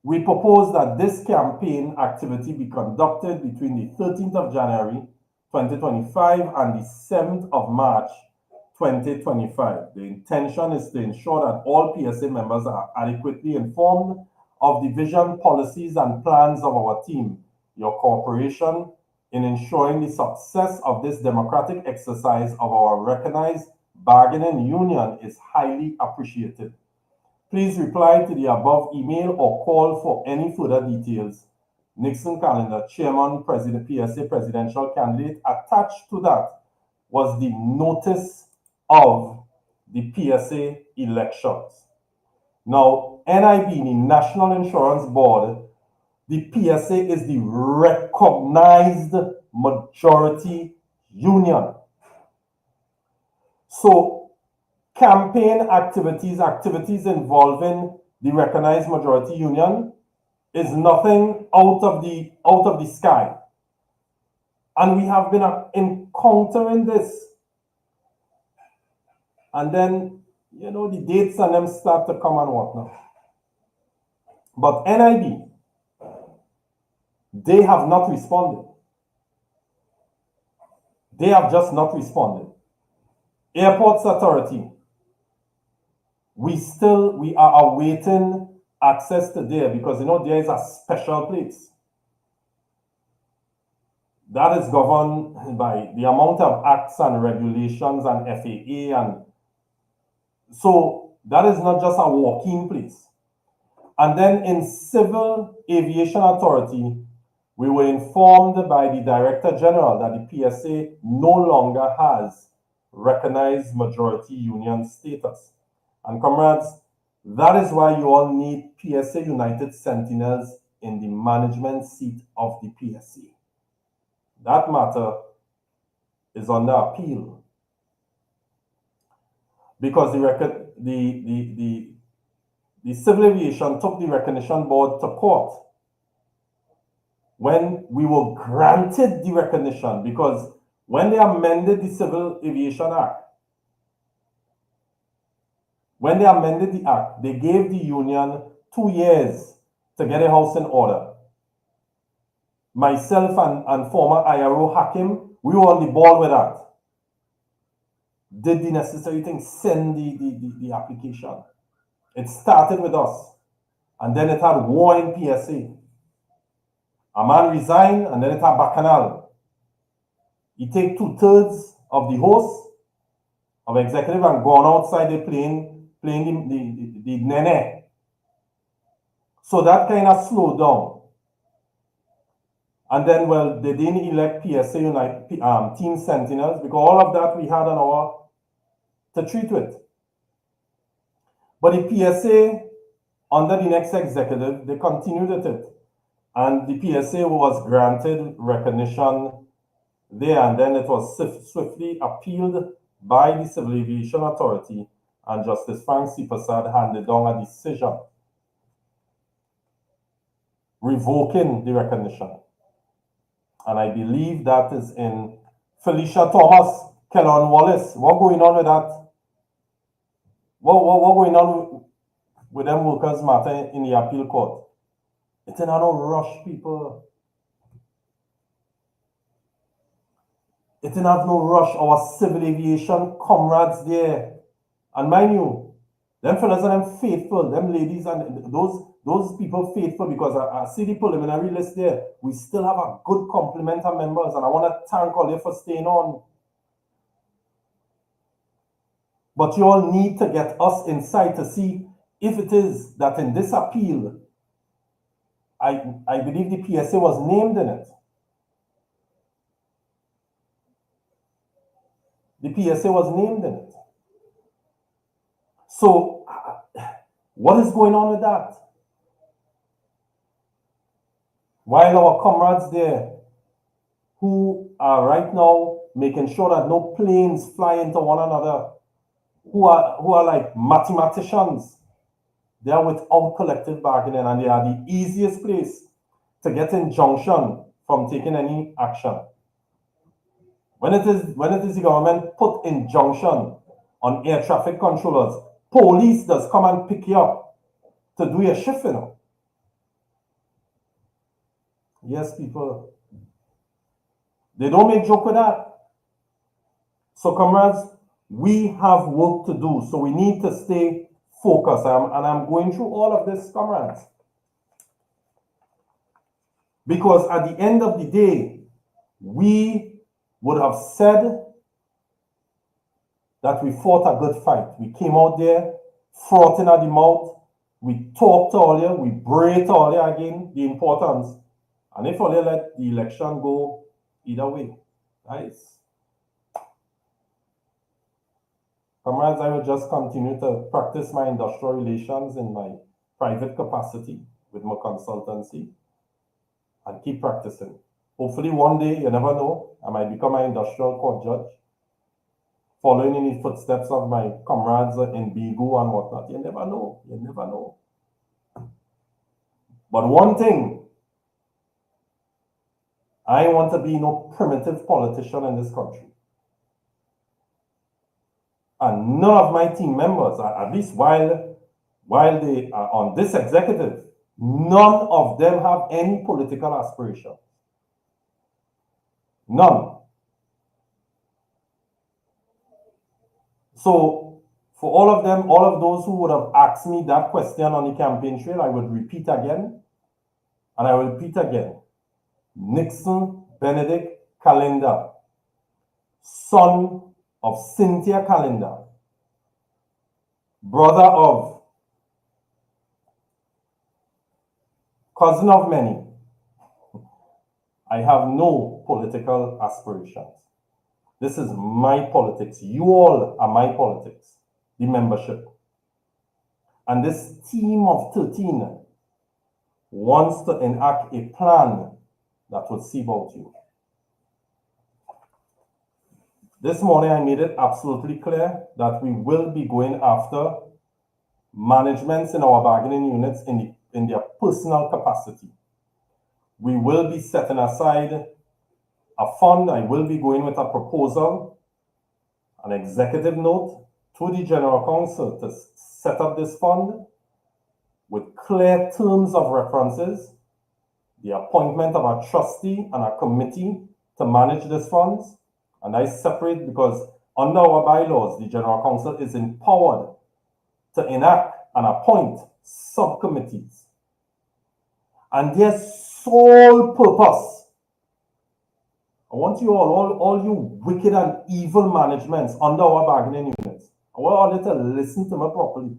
We propose that this campaign activity be conducted between the 13th of January 2025 and the 7th of March 2025. The intention is to ensure that all PSA members are adequately informed of the vision, policies, and plans of our team. Your cooperation in ensuring the success of this democratic exercise of our recognized bargaining union is highly appreciated. Please reply to the above email or call for any further details. Nixon Callender, Chairman, President, PSA Presidential Candidate. Attached to that was the notice of the PSA elections. Now, NIB, the National Insurance Board, the PSA is the recognized majority union. So, campaign activities involving the recognized majority union is nothing out of the sky. And we have been encountering this. And then, the dates and them start to come and whatnot. But NIB, they have not responded. They have just not responded. Airports Authority, we are awaiting access to there, because there is a special place that is governed by the amount of acts and regulations and FAA, and so that is not just a walk-in place. And then in Civil Aviation Authority, we were informed by the Director General that the PSA no longer has recognized majority union status. And comrades, that is why you all need PSA United Sentinels in the management seat of the PSA. That matter is under appeal, because the Civil Aviation took the Recognition Board to court when we were granted the recognition, because when they amended the Civil Aviation Act, when they amended the act, they gave the union 2 years to get a house in order. Myself and former IRO Hakim, we were on the ball with that. Did the necessary thing, send the application. It started with us, and then it had war in PSA. A man resigned, and then it had bacchanal. He take 2/3 of the host of executive and gone outside the plane, playing the nene. So that kind of slowed down. And then, well, they didn't elect PSA Team Sentinels because all of that we had an hour to treat with. But the PSA, under the next executive, they continued with it. And the PSA was granted recognition there, and then it was swiftly appealed by the Civil Aviation Authority, and Justice Frank C. Prasad handed down a decision revoking the recognition. And I believe that is in Felicia Thomas, Kellon Wallace. What going on with that? What going on with them workers' matter in the appeal court? It's in a no rush, people. It didn't have no rush. Our civil aviation comrades there. And mind you, them fellas and them faithful, them ladies and those people faithful, because I see the preliminary list there. We still have a good complement of members, and I want to thank all you for staying on. But you all need to get us inside to see if it is that in this appeal, I believe the PSA was named in it. The PSA was named in it. So, what is going on with that? While our comrades there, who are right now making sure that no planes fly into one another, who are like mathematicians, they are without collective bargaining, and they are the easiest place to get injunction from taking any action. When it is the government put injunction on air traffic controllers, police does come and pick you up to do your shift, you know. Yes, people. They don't make joke with that. So, comrades, we have work to do. So we need to stay focused. And I'm going through all of this, comrades. Because at the end of the day, we would have said that we fought a good fight. We came out there, frothing at the mouth. We talked to all you. We breathed all you again, the importance. And if all you let the election go either way, guys. Comrades, I will just continue to practice my industrial relations in my private capacity with my consultancy and keep practicing. Hopefully one day, you never know, I might become an industrial court judge, following in the footsteps of my comrades in Bigu and whatnot. You never know. You never know. But one thing, I want to be no primitive politician in this country. And none of my team members, at least while they are on this executive, none of them have any political aspiration. None. So, for all of them, all of those who would have asked me that question on the campaign trail, I would repeat again, and I will repeat again. Nixon Benedict Callender, son of Cynthia Callender, brother of, cousin of many. I have no political aspirations. This is my politics. You all are my politics, the membership. And this team of 13 wants to enact a plan that would see about you. This morning, I made it absolutely clear that we will be going after managements in our bargaining units in their personal capacity. We will be setting aside a fund. I will be going with a proposal, an executive note to the General Council to set up this fund with clear terms of references, the appointment of a trustee and a committee to manage these funds. And I separate because under our bylaws, the General Council is empowered to enact and appoint subcommittees. And their sole purpose, I want you all you wicked and evil managements under our bargaining units, I want all you to listen to me properly.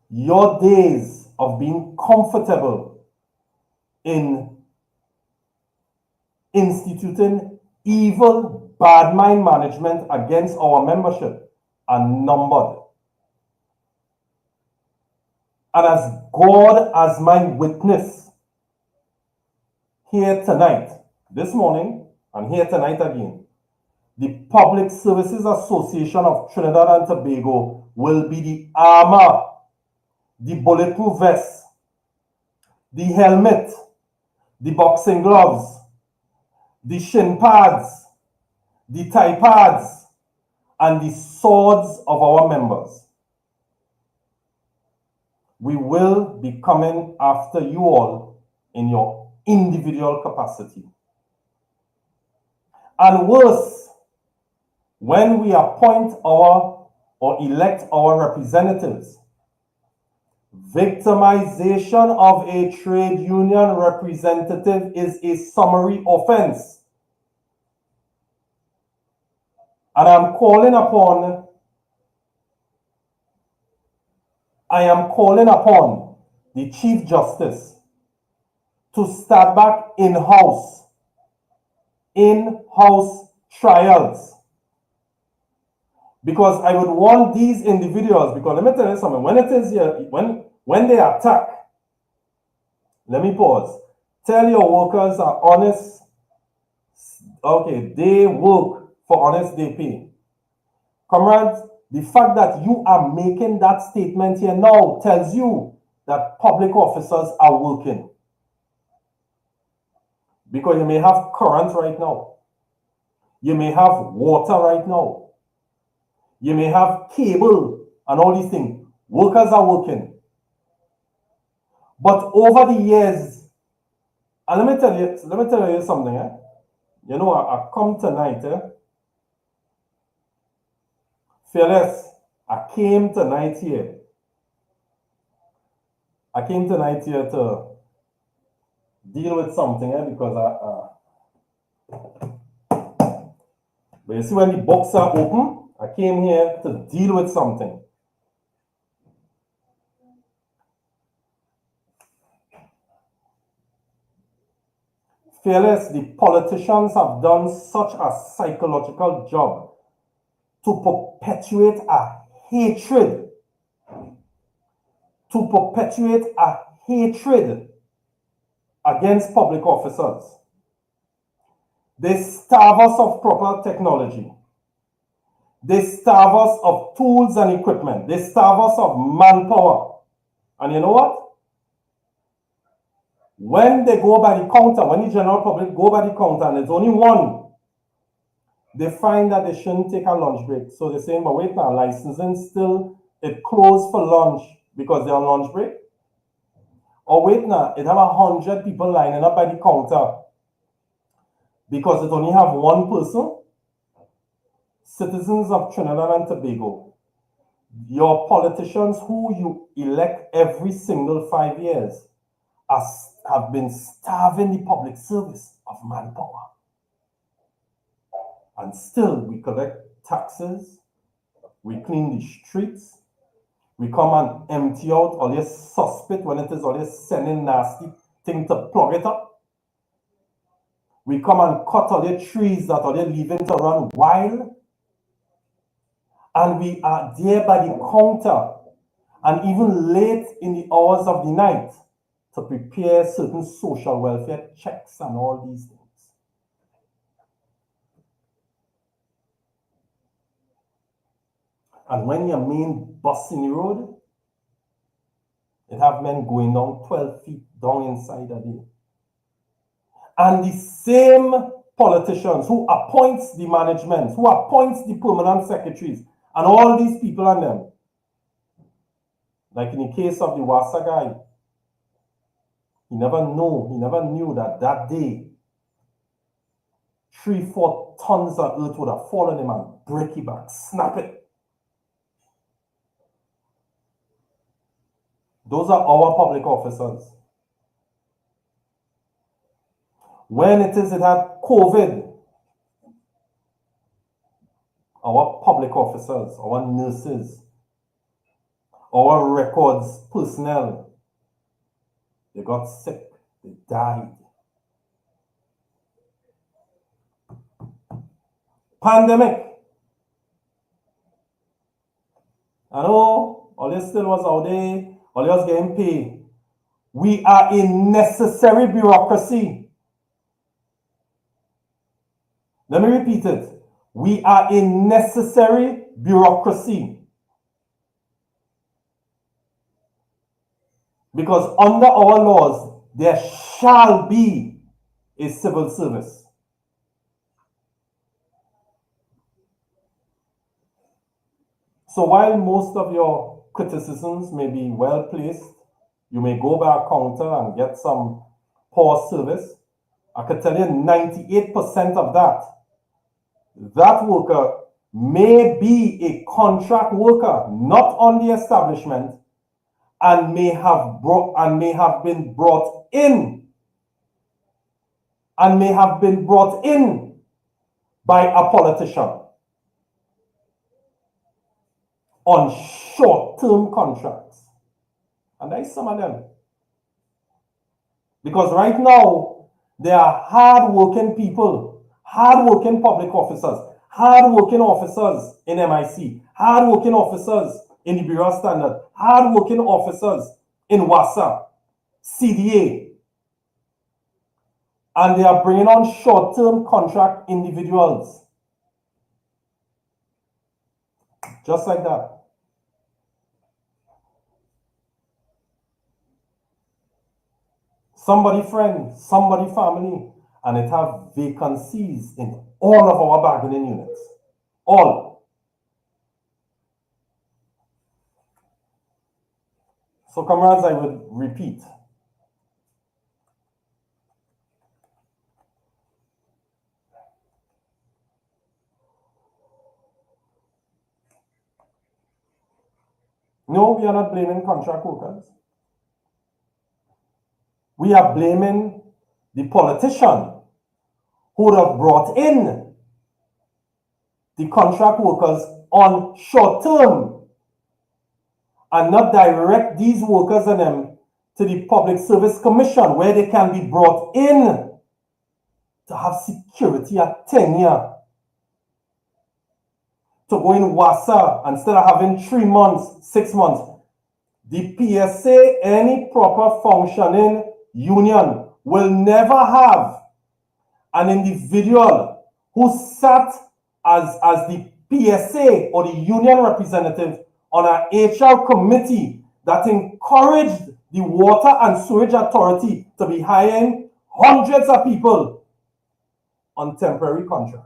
your days of being comfortable in instituting evil, bad mind management against our membership are numbered. And as God as my witness here tonight, this morning, and here tonight again, the Public Services Association of Trinidad and Tobago will be the armor, the bulletproof vest, the helmet, the boxing gloves, the shin pads, the thigh pads, and the swords of our members. We will be coming after you all in your individual capacity. And worse, when we appoint our or elect our representatives, victimization of a trade union representative is a summary offense. And I am calling upon the Chief Justice to start back in-house trials. Because I would want these individuals, because let me tell you something, when it is here, when they attack, let me pause. Tell your workers are honest. Okay, they work for honest, they pay. Comrades, the fact that you are making that statement here now tells you that public officers are working. Because you may have current right now. You may have water right now. You may have cable and all these things. Workers are working. But over the years, and let me tell you something. You know, I come tonight. Fearless, I came tonight here to deal with something because but you see when the books are open, I came here to deal with something. Fearless, the politicians have done such a psychological job to perpetuate a hatred, against public officers. They starve us of proper technology. They starve us of tools and equipment. They starve us of manpower. And you know what? When they go by the counter, when the general public go by the counter and there's only one, they find that they shouldn't take a lunch break. So they're saying, but wait now, licensing still, it closed for lunch because they're on lunch break. Or wait now, it have 100 people lining up by the counter because it only have one person. Citizens of Trinidad and Tobago, your politicians who you elect every single 5 years have been starving the public service of manpower. And still we collect taxes, we clean the streets, we come and empty out all your suspect when it is all your sending nasty thing to plug it up. We come and cut all your trees that are leaving to run wild. And we are there by the counter and even late in the hours of the night to prepare certain social welfare checks and all these things. And when your main bus in the road, it have men going down 12 feet down inside a day. And the same politicians who appoints the management, who appoints the permanent secretaries, and all these people and them, like in the case of the Wassa guy, he never knew that that day 3-4 tons of earth would have fallen him and break it back, snap it. Those are our public officers. When it had COVID, our public officers, our nurses, our records personnel, they got sick, they died. Pandemic. I know all this still was out there, all you was getting paid. We are a necessary bureaucracy. Let me repeat it. We are a necessary bureaucracy. Because under our laws, there shall be a civil service. So while most of your criticisms may be well placed, you may go by a counter and get some poor service. I could tell you 98% of that worker may be a contract worker, not on the establishment, and may have been brought in by a politician on short-term contracts. And there's some of them. Because right now, there are hard-working people, hard-working public officers, hard-working officers in MIC, hard-working officers in the Bureau of Standard, hard-working officers in WASA, CDA, and they are bringing on short-term contract individuals. Just like that. Somebody friend, somebody family, and it have vacancies in all of our bargaining units. All. So comrades, I would repeat. No, we are not blaming contract workers. We are blaming the politician who would have brought in the contract workers on short term and not direct these workers and them to the Public Service Commission where they can be brought in to have security at tenure. To go in WASA instead of having 3 months, 6 months. The PSA, any proper functioning union, will never have an individual who sat as the PSA or the union representative on an HR committee that encouraged the Water and Sewage Authority to be hiring hundreds of people on temporary contracts.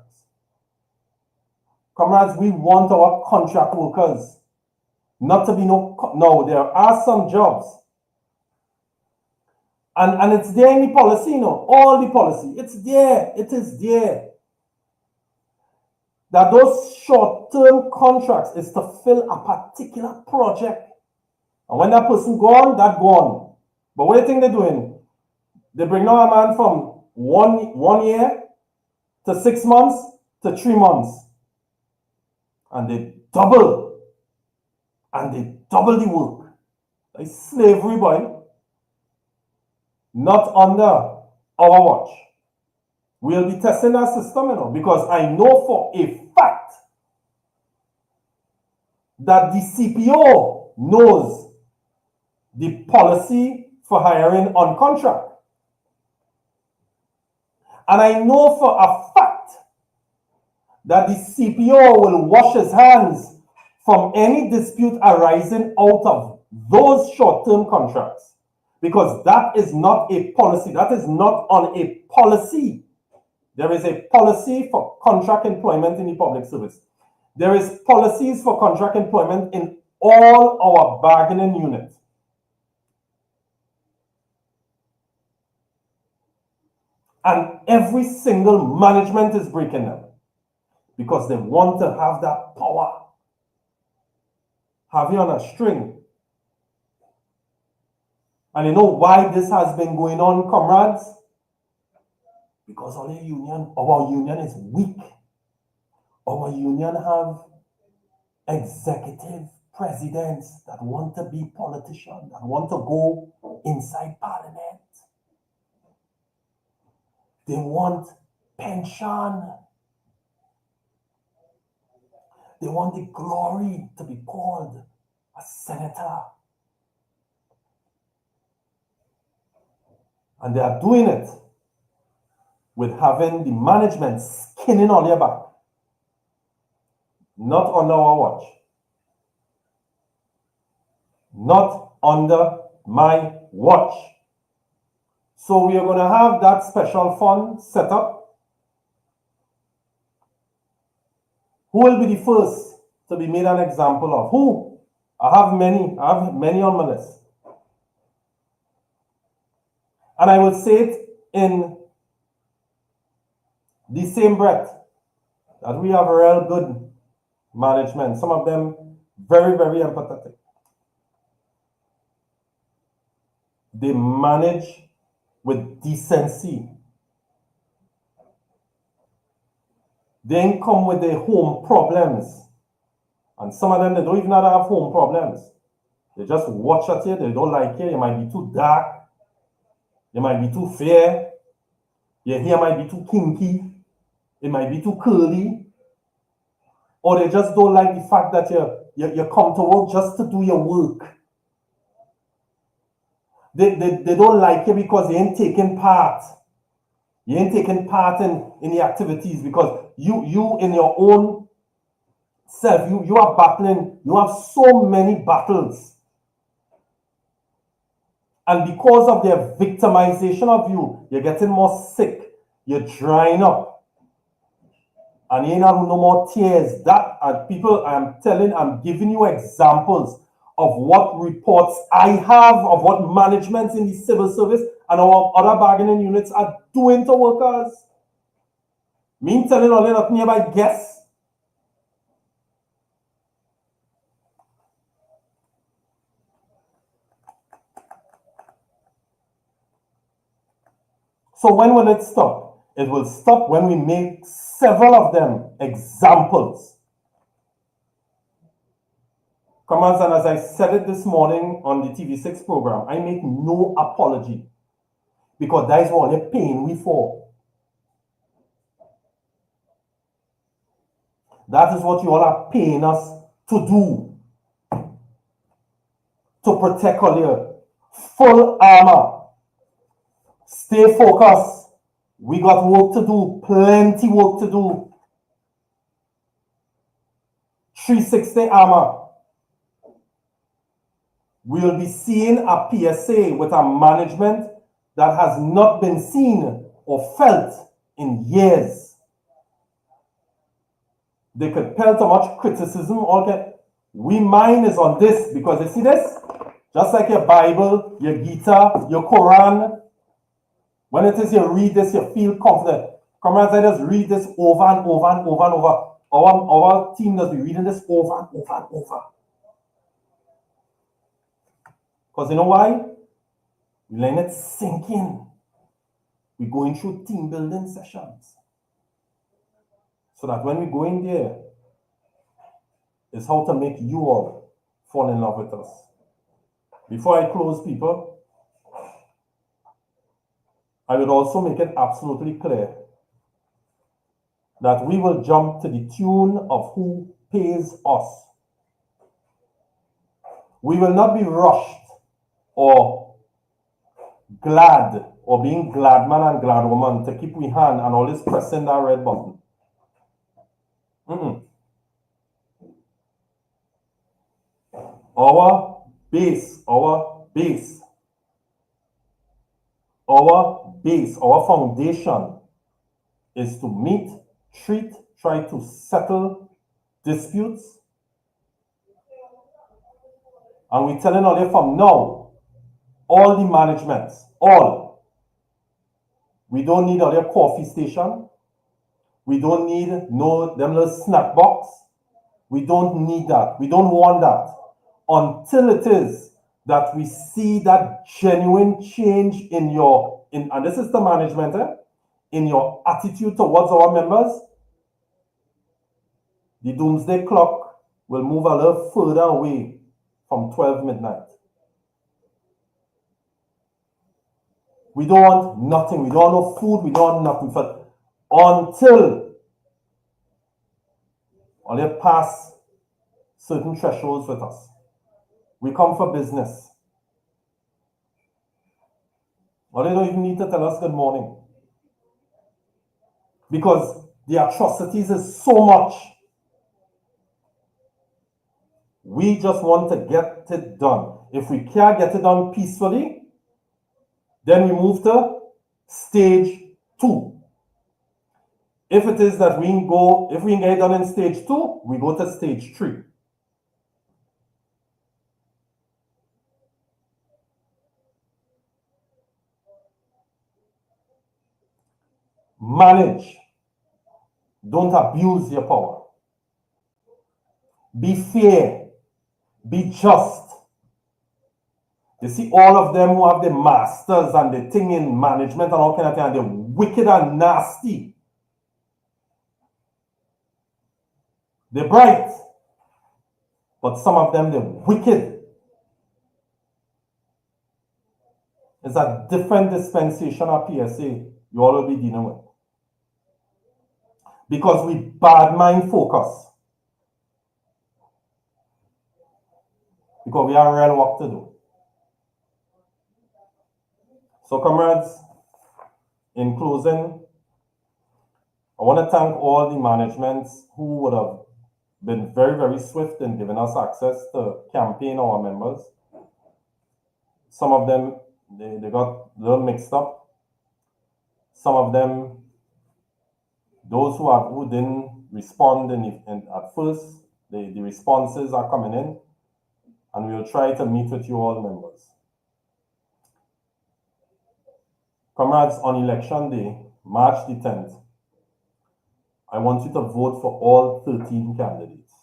Comrades, we want our contract workers not to be no, there are some jobs. And it's there in the policy, all the policy. It's there, it is there. That those short-term contracts is to fill a particular project. And when that person gone, that gone. But what do you think they're doing? They bring now a man from one year to 6 months to 3 months. And they double the work. Like slavery, boy. Not under our watch. We'll be testing our system, because I know for a fact that the CPO knows the policy for hiring on contract. And I know for a fact that the CPO will wash his hands from any dispute arising out of those short-term contracts. Because that is not a policy. That is not on a policy. There is a policy for contract employment in the public service. There is policies for contract employment in all our bargaining units. And every single management is breaking them because they want to have that power. Have you on a string? And you know why this has been going on, comrades? Because our union is weak. Our union have executive presidents that want to be politicians, that want to go inside parliament. They want pension. They want the glory to be called a senator. And they are doing it with having the management skinning on their back. Not under our watch. Not under my watch. So we are going to have that special fund set up. Who will be the first to be made an example of? Who? I have many on my list. And I will say it in the same breath that we have a real good management. Some of them very, very empathetic. They manage with decency. They ain't come with their home problems. And some of them, they don't even have home problems. They just watch at you, they don't like you, you might be too dark, you might be too fair, your hair might be too kinky, it might be too curly, or they just don't like the fact that you come to work just to do your work. They don't like you because you ain't taking part. You ain't taking part in the activities because you in your own self, you are battling, you have so many battles. And because of their victimization of you, you're getting more sick, you're drying up. And you ain't having no more tears. That, and people, I'm giving you examples of what reports I have of what managements in the civil service and our other bargaining units are doing to workers. Me telling all you nothing by guess. So when will it stop? It will stop when we make several of them examples. Comrades, and as I said it this morning on the TV6 program, I make no apology because that is what they're paying me for. That is what you all are paying us to do. To protect all your full armor. Stay focused. We got work to do, plenty work to do. 360 armor. We'll be seeing a PSA with a management that has not been seen or felt in years. They could pelt so much criticism. Okay, mine is on this because you see this? Just like your Bible, your Gita, your Quran. When it is you read this, you feel confident. Comrades, I just read this over and over and over and over. Our team does be reading this over and over and over. Because you know why? We let it sink in. We're going through team building sessions. So that when we go in there, it's how to make you all fall in love with us. Before I close, people, I would also make it absolutely clear that we will jump to the tune of who pays us. We will not be rushed or glad or being glad man and glad woman to keep we hand and always pressing that red button. Our foundation is to meet, treat, try to settle disputes. And we're telling all you from now, all the managements, we don't need all your coffee station. We don't need them little snack box. We don't need that. We don't want that. Until it is that we see that genuine change and this is the management, in your attitude towards our members, the doomsday clock will move a little further away from 12 midnight. We don't want nothing. We don't want no food. We don't want nothing until they pass certain thresholds with us. We come for business. Or they don't even need to tell us good morning. Because the atrocities is so much. We just want to get it done. If we can't get it done peacefully, then we move to stage 2. If it is that if we get it done in stage 2, we go to stage 3. Manage. Don't abuse your power. Be fair. Be just. You see, all of them who have the masters and the thing in management and all kind of thing, and they're wicked and nasty. They're bright. But some of them, they're wicked. It's a different dispensation of PSA you all will be dealing with. Because we bad mind focus. Because we have real work to do. So comrades, in closing, I want to thank all the managements who would have been very, very swift in giving us access to campaign our members. Some of them, they got a little mixed up. Some of them, those who didn't respond at first, the responses are coming in, and we will try to meet with you all members. Comrades, on election day, March the 10th, I want you to vote for all 13 candidates.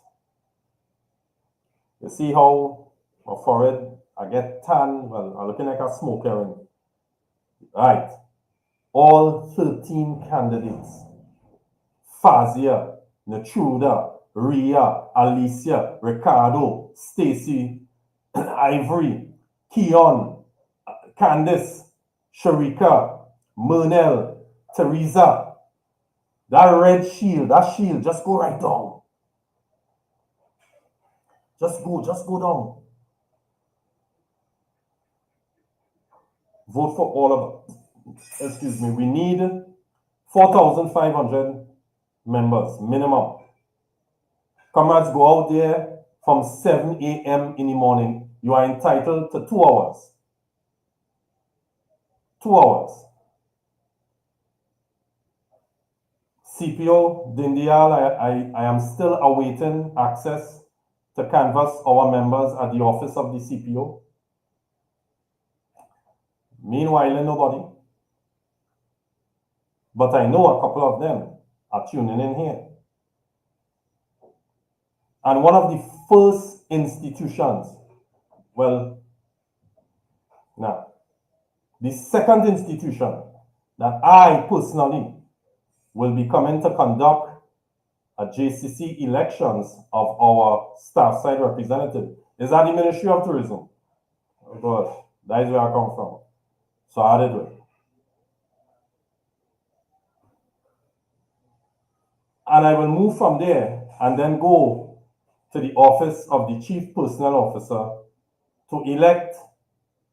You see how my forehead, I get tan, well, I'm looking like a smoker. Right. All 13 candidates. Fazia, Natruda, Ria, Alicia, Ricardo, Stacy, Ivory, Keon, Candice, Sharika, Mernell, Teresa. That red shield, just go right down. Just go down. Vote for all of them. Excuse me, we need 4,500 members, minimum. Comrades, go out there from 7 a.m. in the morning. You are entitled to 2 hours. 2 hours. CPO, Dindial, I am still awaiting access to canvass our members at the office of the CPO. Meanwhile, nobody. But I know a couple of them are tuning in here. And one of the first institutions, the second institution that I personally will be coming to conduct a JCC elections of our staff side representative is at the Ministry of Tourism. Oh gosh, that is where I come from. So I had to do it. And I will move from there and then go to the office of the Chief Personnel Officer to elect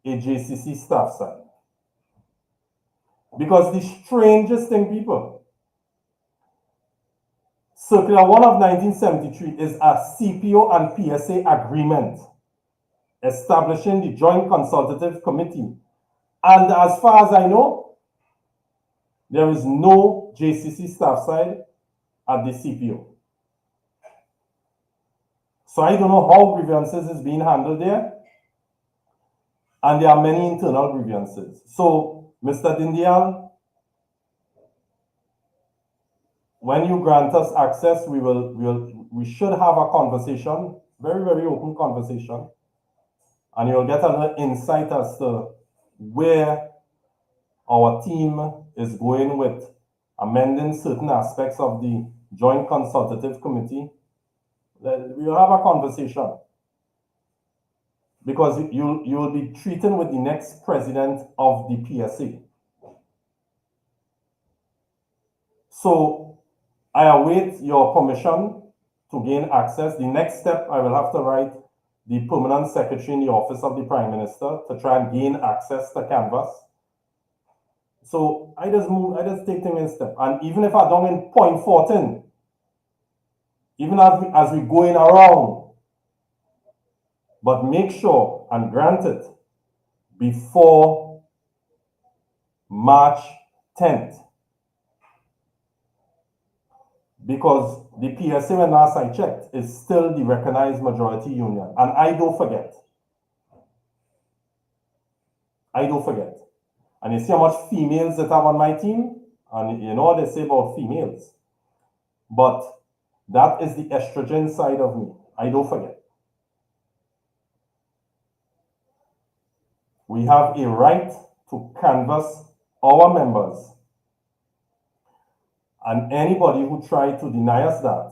a JCC staff side. Because the strangest thing, people, Circular 1 of 1973 is a CPO and PSA agreement establishing the Joint Consultative Committee. And as far as I know, there is no JCC staff side at the CPO. So I don't know how grievances is being handled there. And there are many internal grievances. So, Mr. Dindial, when you grant us access, we should have a conversation, very, very open conversation. And you'll get a little insight as to where our team is going with amending certain aspects of the Joint Consultative Committee, We'll have a conversation because you will be treating with the next president of the PSA. So I await your permission to gain access. The next step, I will have to write the permanent secretary in the office of the prime minister to try and gain access to Canvas. So I just take things in step. And even if I don't in point 14, even as we going around, but make sure and grant it before March 10th. Because the PSA, when last I checked, is still the recognized majority union. And I don't forget. And you see how much females that have on my team? And you know what they say about females. But that is the estrogen side of me. I don't forget. We have a right to canvass our members. And anybody who tried to deny us that,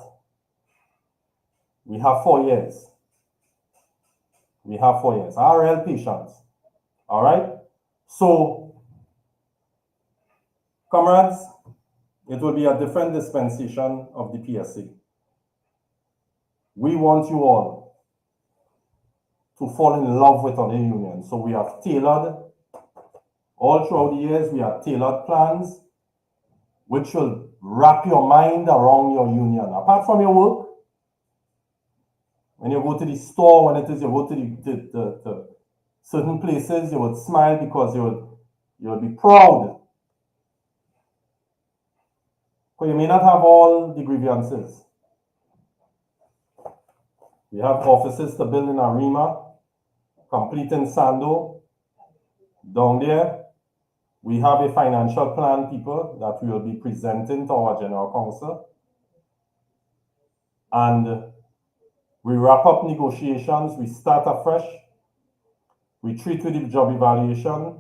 we have 4 years. RL patience. All right? So, comrades, it will be a different dispensation of the PSA. We want you all to fall in love with our union. So we have tailored, all throughout the years, we have tailored plans which will wrap your mind around your union. Apart from your work, when you go to the store, when it is you go to the certain places, you would smile because you will be proud. Because you may not have all the grievances. We have offices to build in Arima, complete in Sando, down there. We have a financial plan, people, that we will be presenting to our General Council. And we wrap up negotiations, we start afresh. We treat with the job evaluation.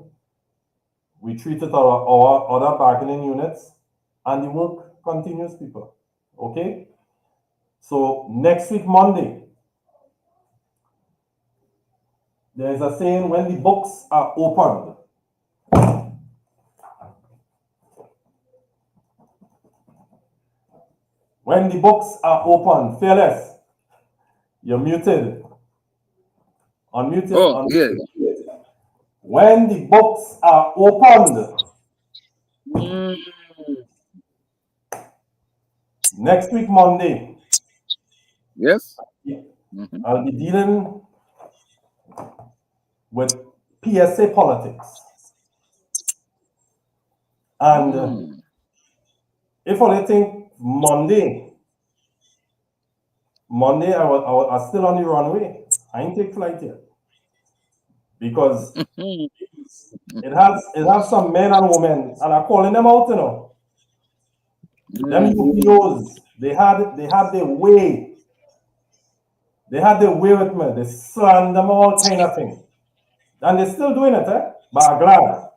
We treat it our other bargaining units. And the work continues, people. Okay? So next week, Monday, there is a saying, when the books are opened, when the books are open, Fearless, you're muted. Unmuted. Oh, yeah. When the books are opened, next week, Monday, Yes. I'll be dealing with PSA politics. And if I think Monday, I still on the runway. I ain't take flight yet. Because it has some men and women, and I'm calling them out, you know. Them UPOs, they had their way. They had their way with me. They slander them all kind of thing. And they're still doing it, but I'm glad.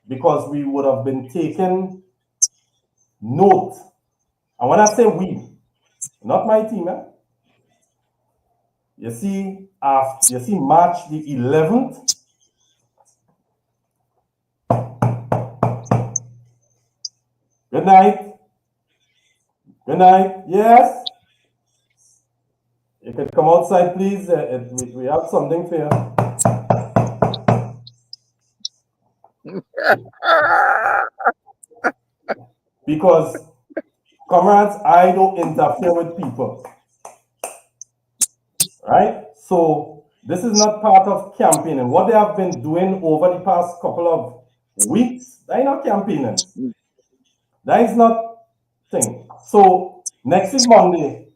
Because we would have been taking note. And when I say we, not my team, You see March the 11th. Good night. Good night. Yes. You can come outside, please. We have something for you. Because, comrades, I don't interfere with people. Right? So, this is not part of campaigning. What they have been doing over the past couple of weeks, they are not campaigning. That is not thing. So, next week, Monday,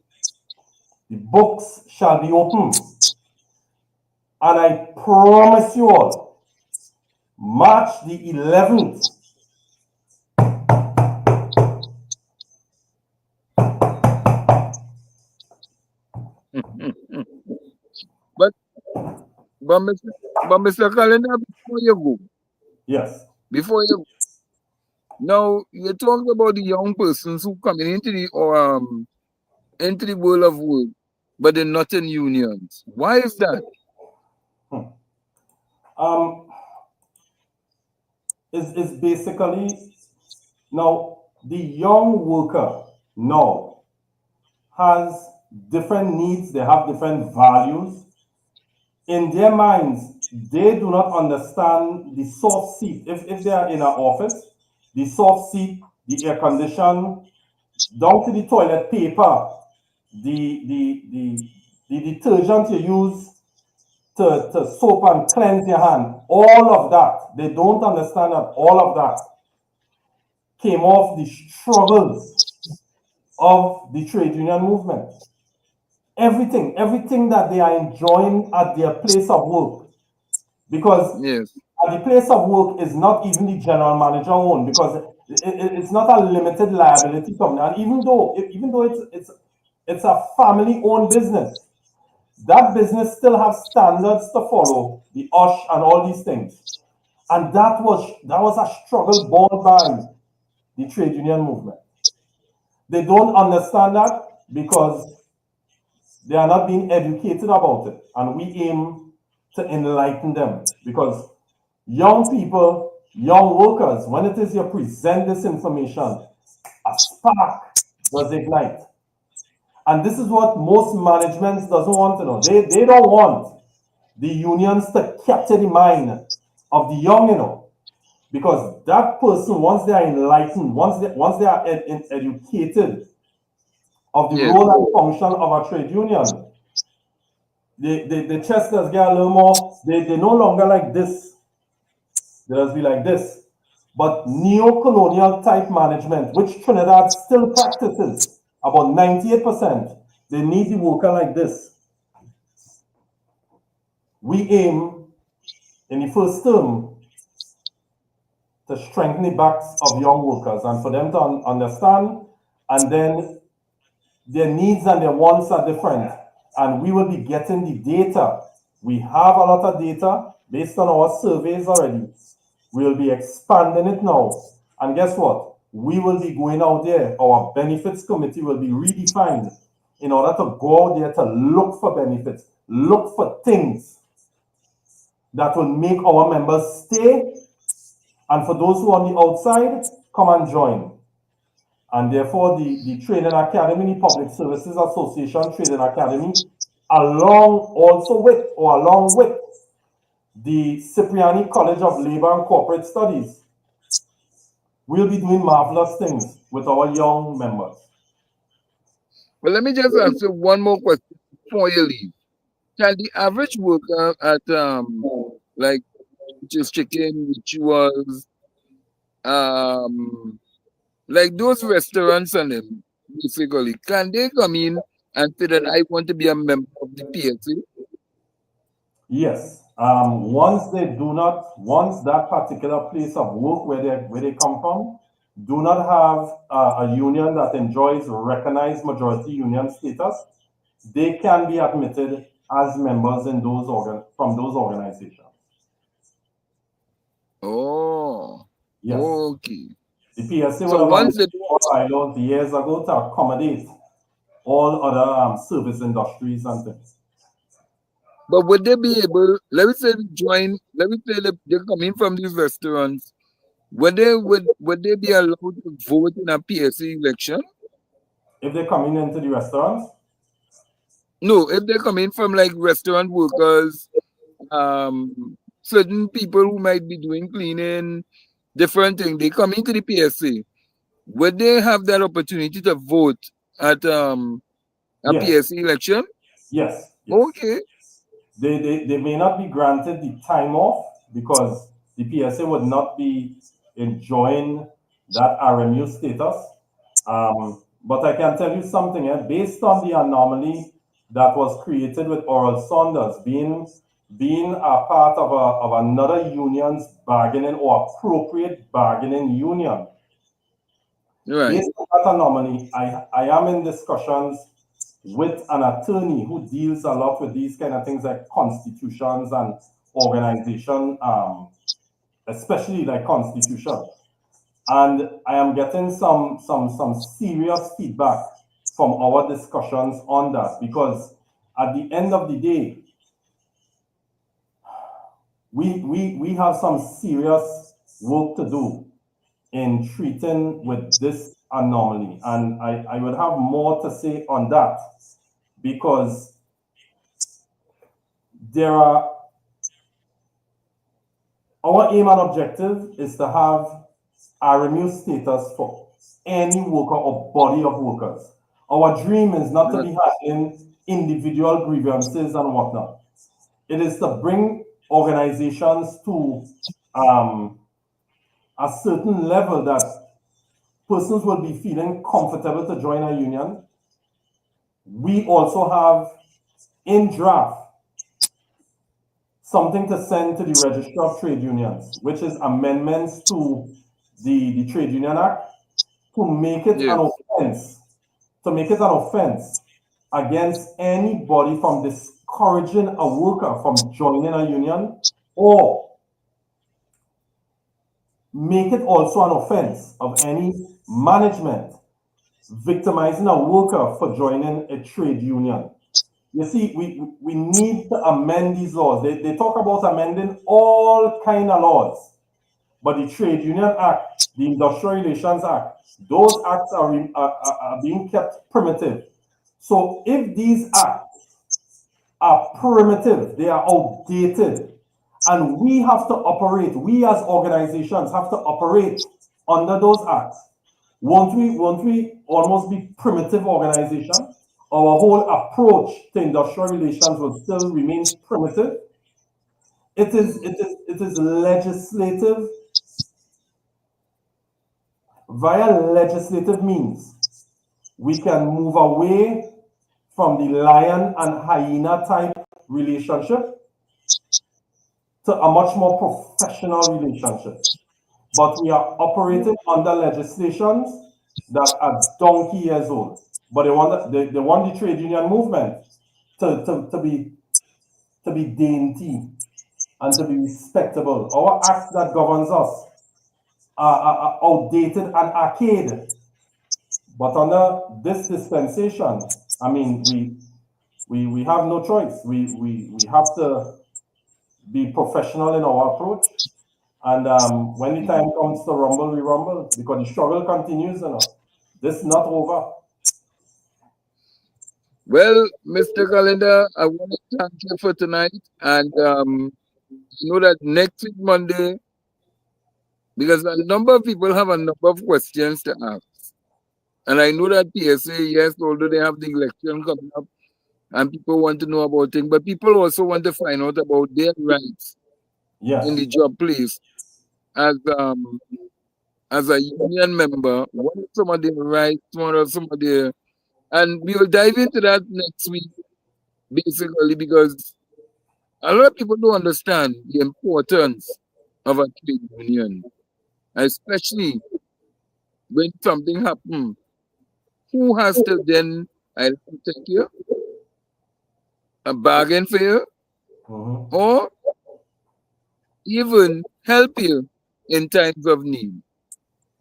the books shall be open. And I promise you all, March the 11th, but Mr. Callender, before you go. Yes. Before you go. Now, you talked about the young persons who coming into the world of work. but they're not in unions. Why is that? Um, is basically now the young worker now has different needs, they have different values. In their minds, they do not understand the soft seat. If they are in an office, the soft seat, the air condition, down to the toilet paper, the detergent you use to soap and cleanse your hand, all of that, they don't understand that all of that came off the struggles of the trade union movement. Everything that they are enjoying at their place of work, because Yes, at the place of work is not even the general manager own, because it's not a limited liability company, and even though it's a family owned business, that business still have standards to follow, the OSH and all these things, and that was a struggle born by the trade union movement. They don't understand that because they are not being educated about it, and we aim to enlighten them, because young people, young workers, when it is you present this information, a spark does ignite. And this is what most managements doesn't want to know. They don't want the unions to capture the mind of the young, because that person, once they are enlightened, once they are educated of the yes. role and function of a trade union, the chest does get a little more, they no longer like this, they just be like this. But neo-colonial type management, which Trinidad still practices, about 98%, they need the worker like this. We aim in the first term to strengthen the backs of young workers and for them to understand, and then their needs and their wants are different. And we will be getting the data. We have a lot of data based on our surveys already. We'll be expanding it now. And guess what? We will be going out there. Our benefits committee will be redefined in order to go out there to look for benefits, look for things that will make our members stay. And for those who are on the outside, come and join. And therefore, the Training Academy, the Public Services Association Training Academy, along with the Cipriani College of Labor and Corporate Studies, we'll be doing marvelous things with our young members. Well, let me just ask you one more question before you leave. Can the average worker at like just chicken, rituals, um like those restaurants and them, basically, can they come in and say that I want to be a member of the PSA? Yes. Once that particular place of work where they come from, do not have a union that enjoys recognized majority union status, they can be admitted as members in from those organizations. Oh, Yes. okay. The PSA would So have once amended they bylaws years ago to accommodate all other service industries and things. but would they be able, let me say, to join, let me say that they're coming from these restaurants, would they be allowed to vote in a PSA election? If they're coming into the restaurants, No, if they're coming from like restaurant workers, certain people who might be doing cleaning, different thing, they come into the PSA. Would they have that opportunity to vote at a yes, PSA election? yes, yes. Okay, They may not be granted the time off because the PSA would not be enjoying that RMU status. But I can tell you something, based on the anomaly that was created with Oral Saunders being a part of another union's bargaining or appropriate bargaining union. right. Based on that anomaly, I am in discussions with an attorney who deals a lot with these kind of things like constitutions and organization, especially like constitution. And I am getting some serious feedback from our discussions on that, because at the end of the day, we have some serious work to do in treating with this anomaly. And I would have more to say on that, because there are, our aim and objective is to have RMU status for any worker or body of workers. Our dream is not to be handling individual grievances and whatnot. It is to bring organizations to a certain level that persons will be feeling comfortable to join a union. We also have in draft something to send to the Register of Trade Unions, which is amendments to the Trade Union Act to make it an offense against anybody from discouraging a worker from joining a union, or make it also an offense of any management victimizing a worker for joining a trade union. You see, we need to amend these laws. They talk about amending all kind of laws, but the Trade Union Act, the Industrial Relations Act, those acts are being kept primitive. So if these acts are primitive, they are outdated, and we have to operate, we as organizations have to operate under those acts. Won't we almost be primitive organization? Our whole approach to industrial relations will still remain primitive. It is legislative. Via legislative means, we can move away from the lion and hyena type relationship to a much more professional relationship. But we are operating under legislations that are donkey years old. But they want the trade union movement to be dainty and to be respectable. Our acts that governs us are outdated and archaic. But under this dispensation, I mean, we have no choice. We have to be professional in our approach. And when the time comes to rumble, we rumble, because the struggle continues. This is not over. Well, Mr. Callender, I want to thank you for tonight. And you know that next week, Monday, because a number of people have a number of questions to ask. And I know that PSA, yes, although they have the election coming up and people want to know about things, but people also want to find out about their rights in the job place as a union member. What are some of their rights? What are some of their, and we will dive into that next week, basically, because a lot of people don't understand the importance of a trade union, especially when something happens. Who has to then either protect you, a bargain for you, or even help you in times of need?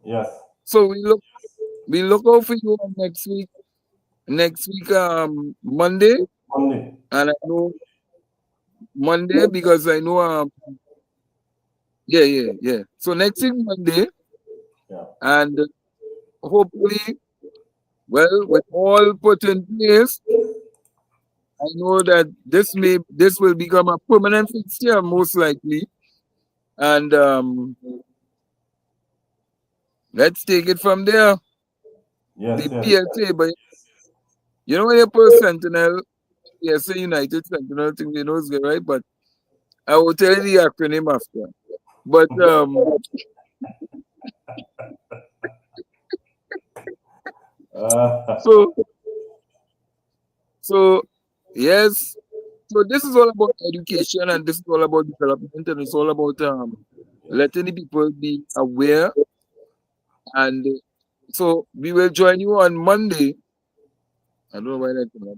Yes. So we look out for you on next week. Monday. Monday. And I know Monday because I know yeah. So next week Monday. Yeah. And hopefully, well, with all put in place, I know that this will become a permanent fixture most likely. And let's take it from there. Yes, The yes. PSA, but you know when you put Sentinel, PSA United Sentinel thing, they know it's good, right? But I will tell you the acronym after. But so yes. So this is all about education, and this is all about development, and it's all about letting the people be aware. And so we will join you on Monday. I don't know why that came up.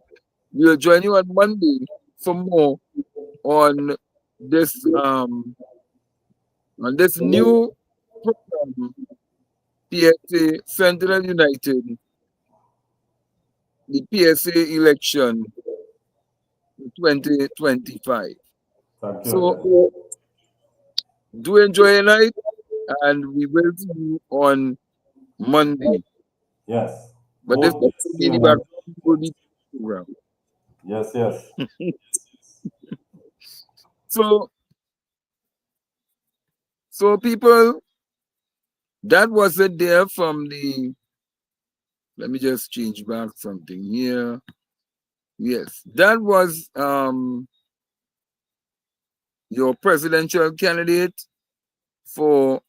We will join you on Monday for more on this new program, PSA Sentinel United, the PSA election 2025. Thank you So again. do enjoy your night, and we will see you on Monday. Yes. But this Good. See be you the Monday. background will be program. Yes, yes. So so people, that was it there from the. Let me just change back something here. Yes, that was your presidential candidate for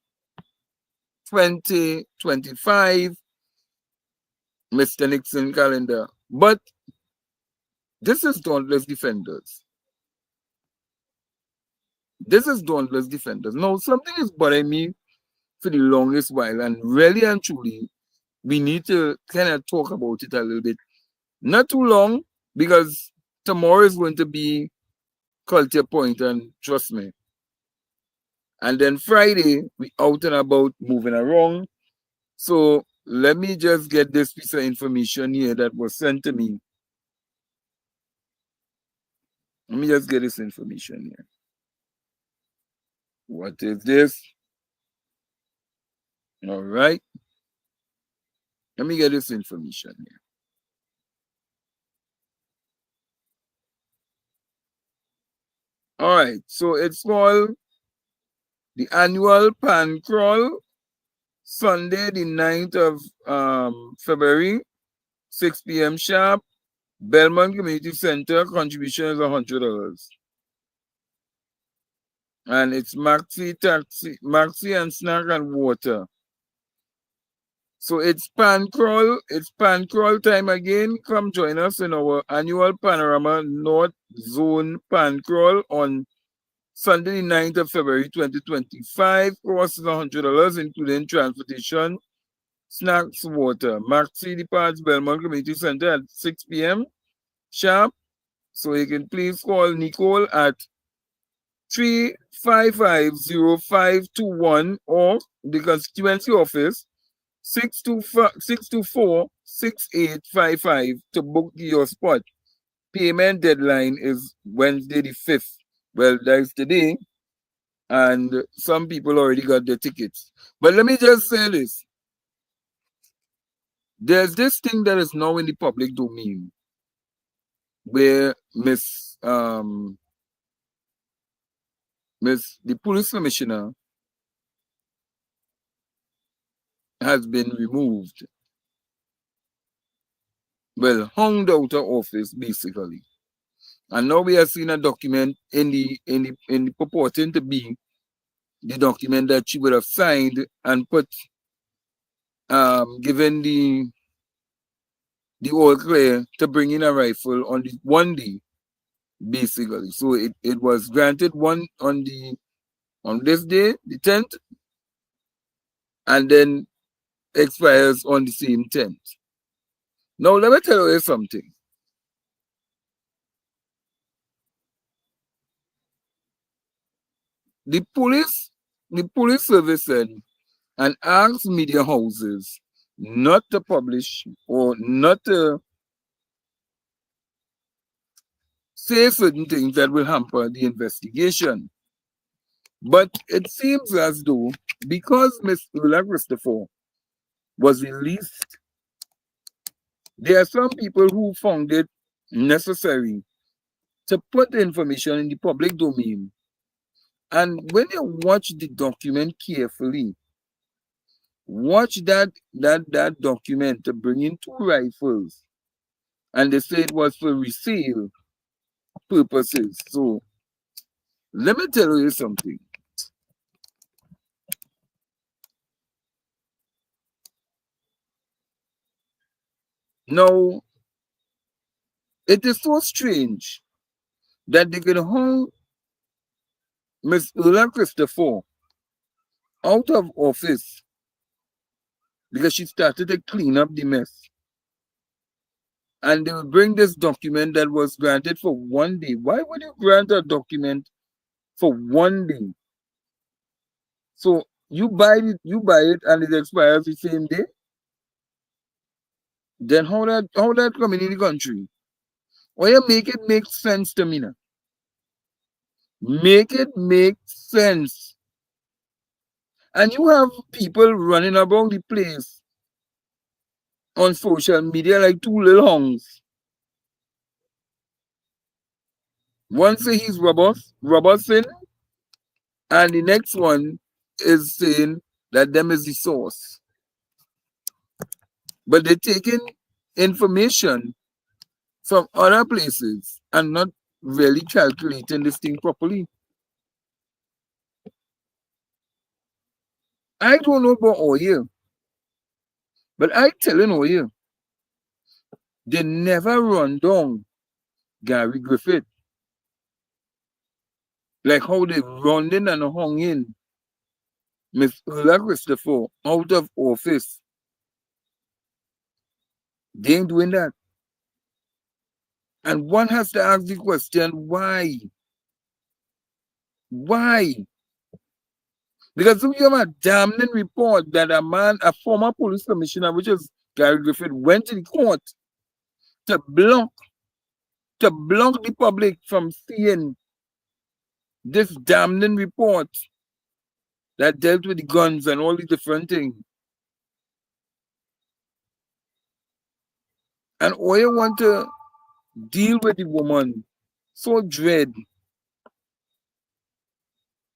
2025, Mr. Nixon Callender. But this is Dauntless Defenders. This is Dauntless Defenders. Now, something is bothering me for the longest while, and really and truly, we need to kind of talk about it a little bit. Not too long, because tomorrow is going to be Culture Point, and trust me. And then Friday, we out and about moving around. So let me just get this piece of information here that was sent to me. Let me just get this information here. What is this? All right. Let me get this information here. All right. So it's called the annual Pan Crawl, Sunday, the 9th of February, 6 p.m. sharp. Belmont Community Center, contribution is $100. And it's maxi and snack and water. So it's pan crawl time again. Come join us in our annual Panorama North Zone pan crawl on Sunday, the 9th of February 2025. Cost is $100, including transportation, snacks, water. Maxi departs Belmont Community Center at 6 p.m. sharp. So you can please call Nicole at 3550521 or the constituency office 624-6855 to book your spot. Payment deadline is Wednesday the 5th. Well, that's today, and some people already got their tickets. But let me just say this. There's this thing that is now in the public domain where the police commissioner has been removed. Well, hung out of office basically. And now we are seeing a document in the purporting to be the document that she would have signed and put given the all clear to bring in a rifle on the 1 day, basically. So it was granted one on this day, the 10th, and then expires on the same 10th. Now let me tell you something. The police service said and asked media houses not to publish or not to say certain things that will hamper the investigation. But it seems as though because Ms. Ulla Christopher was released, there are some people who found it necessary to put the information in the public domain. And when you watch the document carefully, watch that document to bring in two rifles, and they say it was for resale purposes. So let me tell you something. Now, it is so strange that they can hold Miss Ulla Christopher out of office because she started to clean up the mess. And they will bring this document that was granted for 1 day. Why would you grant a document for 1 day? So you buy it and it expires the same day? Then how that come in the country? you make it make sense to me now. Make it make sense. And you have people running about the place on social media like two little hongs. One say he's Robertson, and the next one is saying that them is the source. But they're taking information from other places and not really calculating this thing properly. I don't know about oil, but I telling oil, they never run down Gary Griffith. Like how they run in and hung in Miss Ulla Christopher out of office. They ain't doing that. And one has to ask the question, why? Why? Because if you have a damning report that a former police commissioner, which is Gary Griffith, went to the court to block the public from seeing this damning report that dealt with the guns and all the different things. And all you want to deal with the woman so dread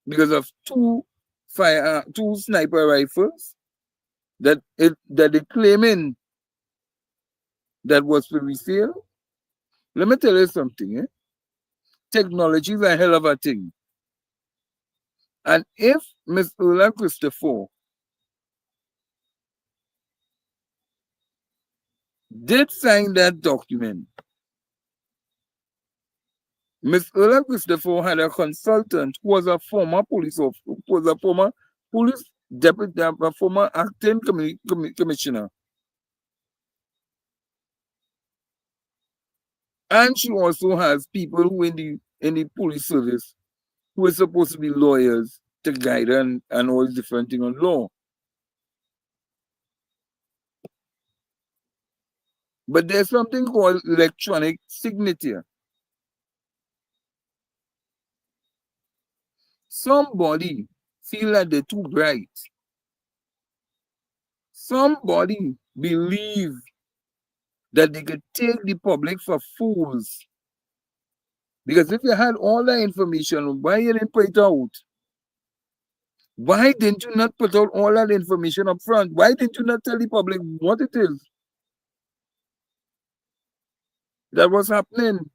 because of two sniper rifles that they claiming that was for resale. Let me tell you something, eh? Technology is a hell of a thing. And if Miss Ulla Christopher did sign that document, Miss Ulla Christopher had a consultant who was a former police officer, who was a former police deputy, a former acting commissioner. And she also has people who in the police service who are supposed to be lawyers to guide and all these different things on law. But there's something called electronic signature. Somebody feel that they're too bright. Somebody believe that they could take the public for fools. Because if you had all that information, why you didn't put it out? Why didn't you not put out all that information up front? Why didn't you not tell the public what it is that was happening?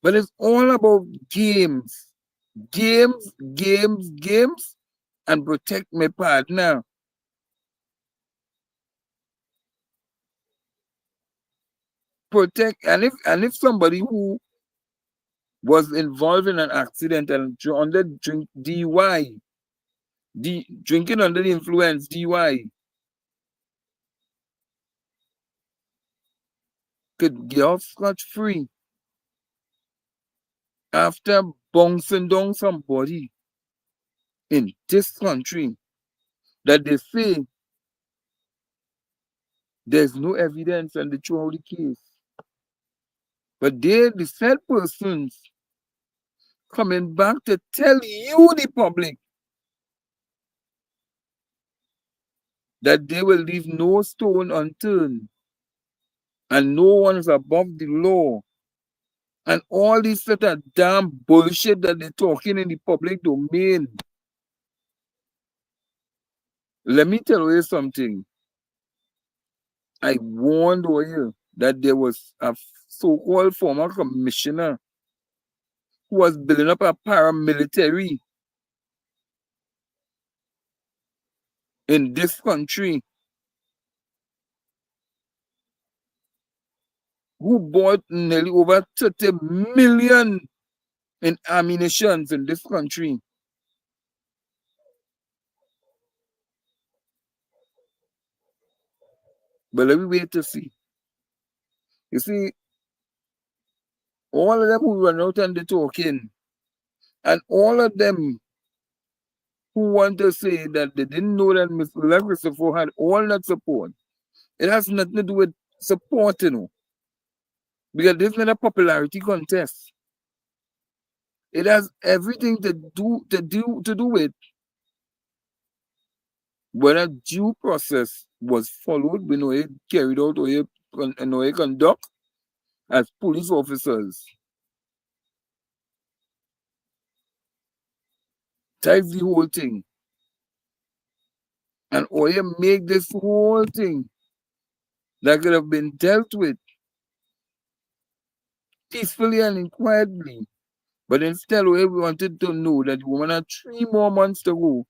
But it's all about games. Games, and protect my partner. Protect, and if somebody who was involved in an accident and under DUI, drinking under the influence, DUI, could get off scot-free after bouncing down somebody in this country that they say there's no evidence and they throw out the case. But they're the said persons coming back to tell you, the public, that they will leave no stone unturned and no one is above the law. And all this sort of damn bullshit that they're talking in the public domain. Let me tell you something. I warned you that there was a so-called former commissioner who was building up a paramilitary in this country, who bought nearly over 30 million in ammunitions in this country. But let me wait to see. You see, all of them who run out and they're talking, and all of them who want to say that they didn't know that Mr. Christopher had all that support. It has nothing to do with support, you know. Because this is not a popularity contest. It has everything to do with whether due process was followed, we know it carried out or it conduct as police officers. Type the whole thing. And or you make this whole thing that could have been dealt with peacefully and quietly. But instead, we wanted to know that the woman had 3 more months to go.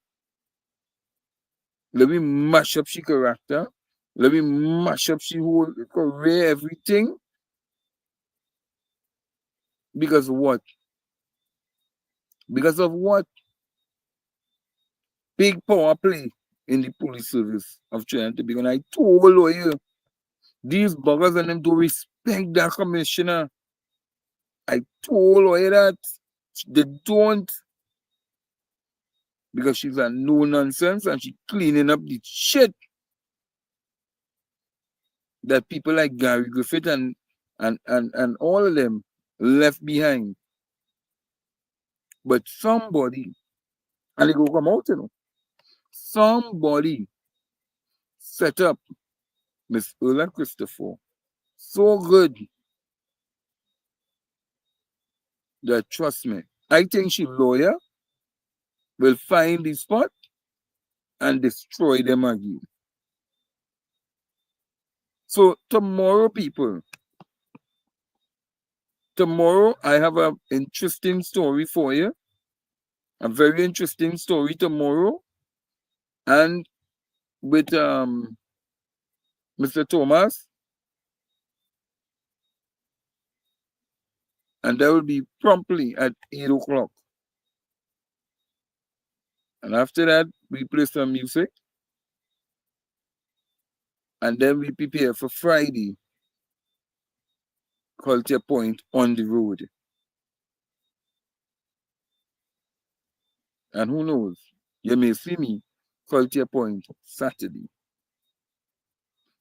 Let me mash up she character. Let me mash up she whole career, everything. Because of what? Because of what? Big power play in the police service of Trinidad. Because I told you, these buggers and them to respect that commissioner. I told her that they don't, because she's a no nonsense and she's cleaning up the shit that people like Gary Griffith and all of them left behind. But somebody, and they go come out, somebody set up Miss Erla Christopher so good that, trust me, I think she lawyer will find the spot and destroy them again. So tomorrow, people, tomorrow I have an interesting story for you. A very interesting story tomorrow. And with Mr. Thomas. And that will be promptly at 8 o'clock. And after that, we play some music. And then we prepare for Friday, Culture Point on the road. And who knows, you may see me Culture Point Saturday.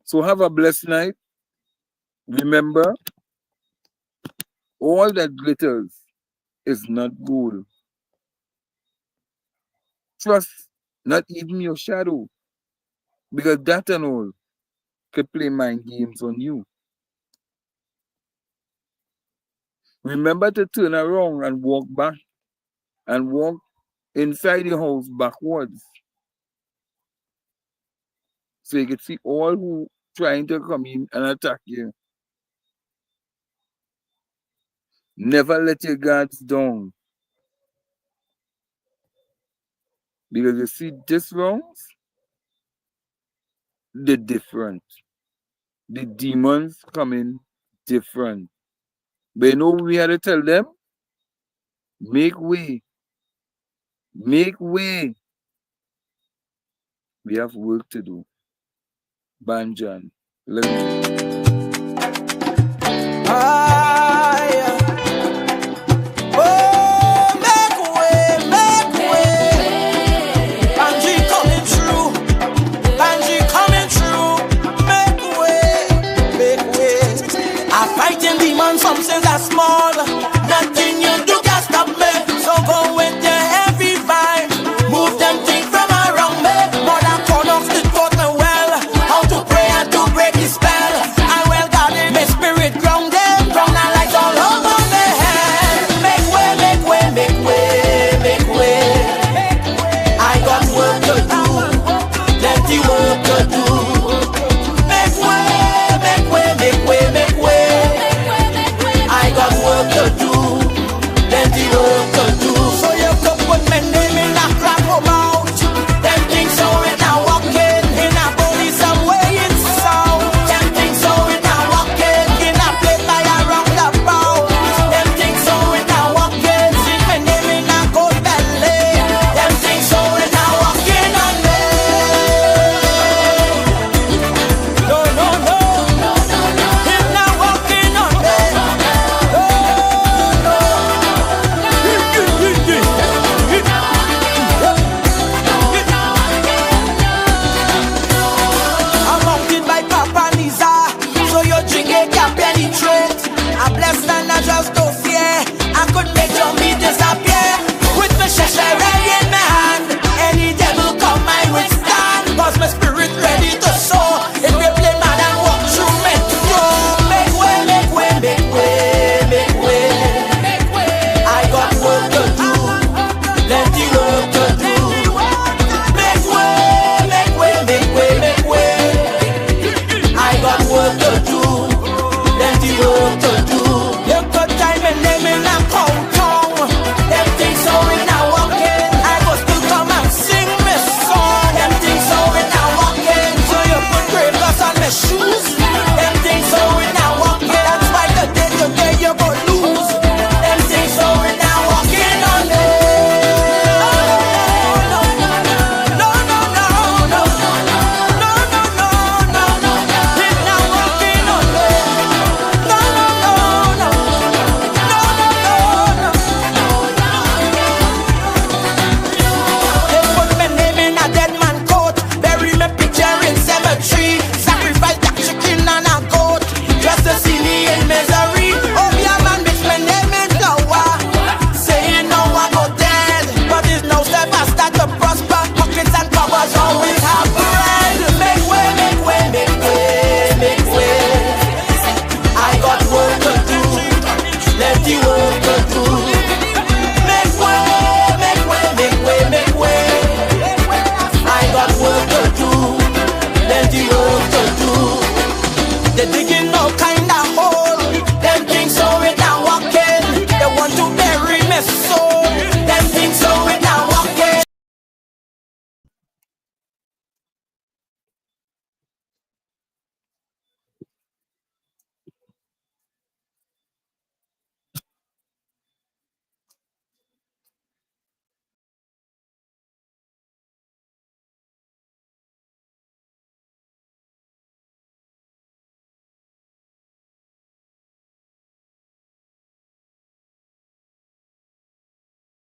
So have a blessed night. Remember, all that glitters is not gold. Trust not even your shadow, because that and all could play mind games on you. Remember to turn around and walk back and walk inside the house backwards, so you can see all who trying to come in and attack you. Never let your guards down, because you see this rounds, they're different. The demons come in different. But you know what we had to tell them? Make way. Make way. We have work to do. Banjan. Let's go.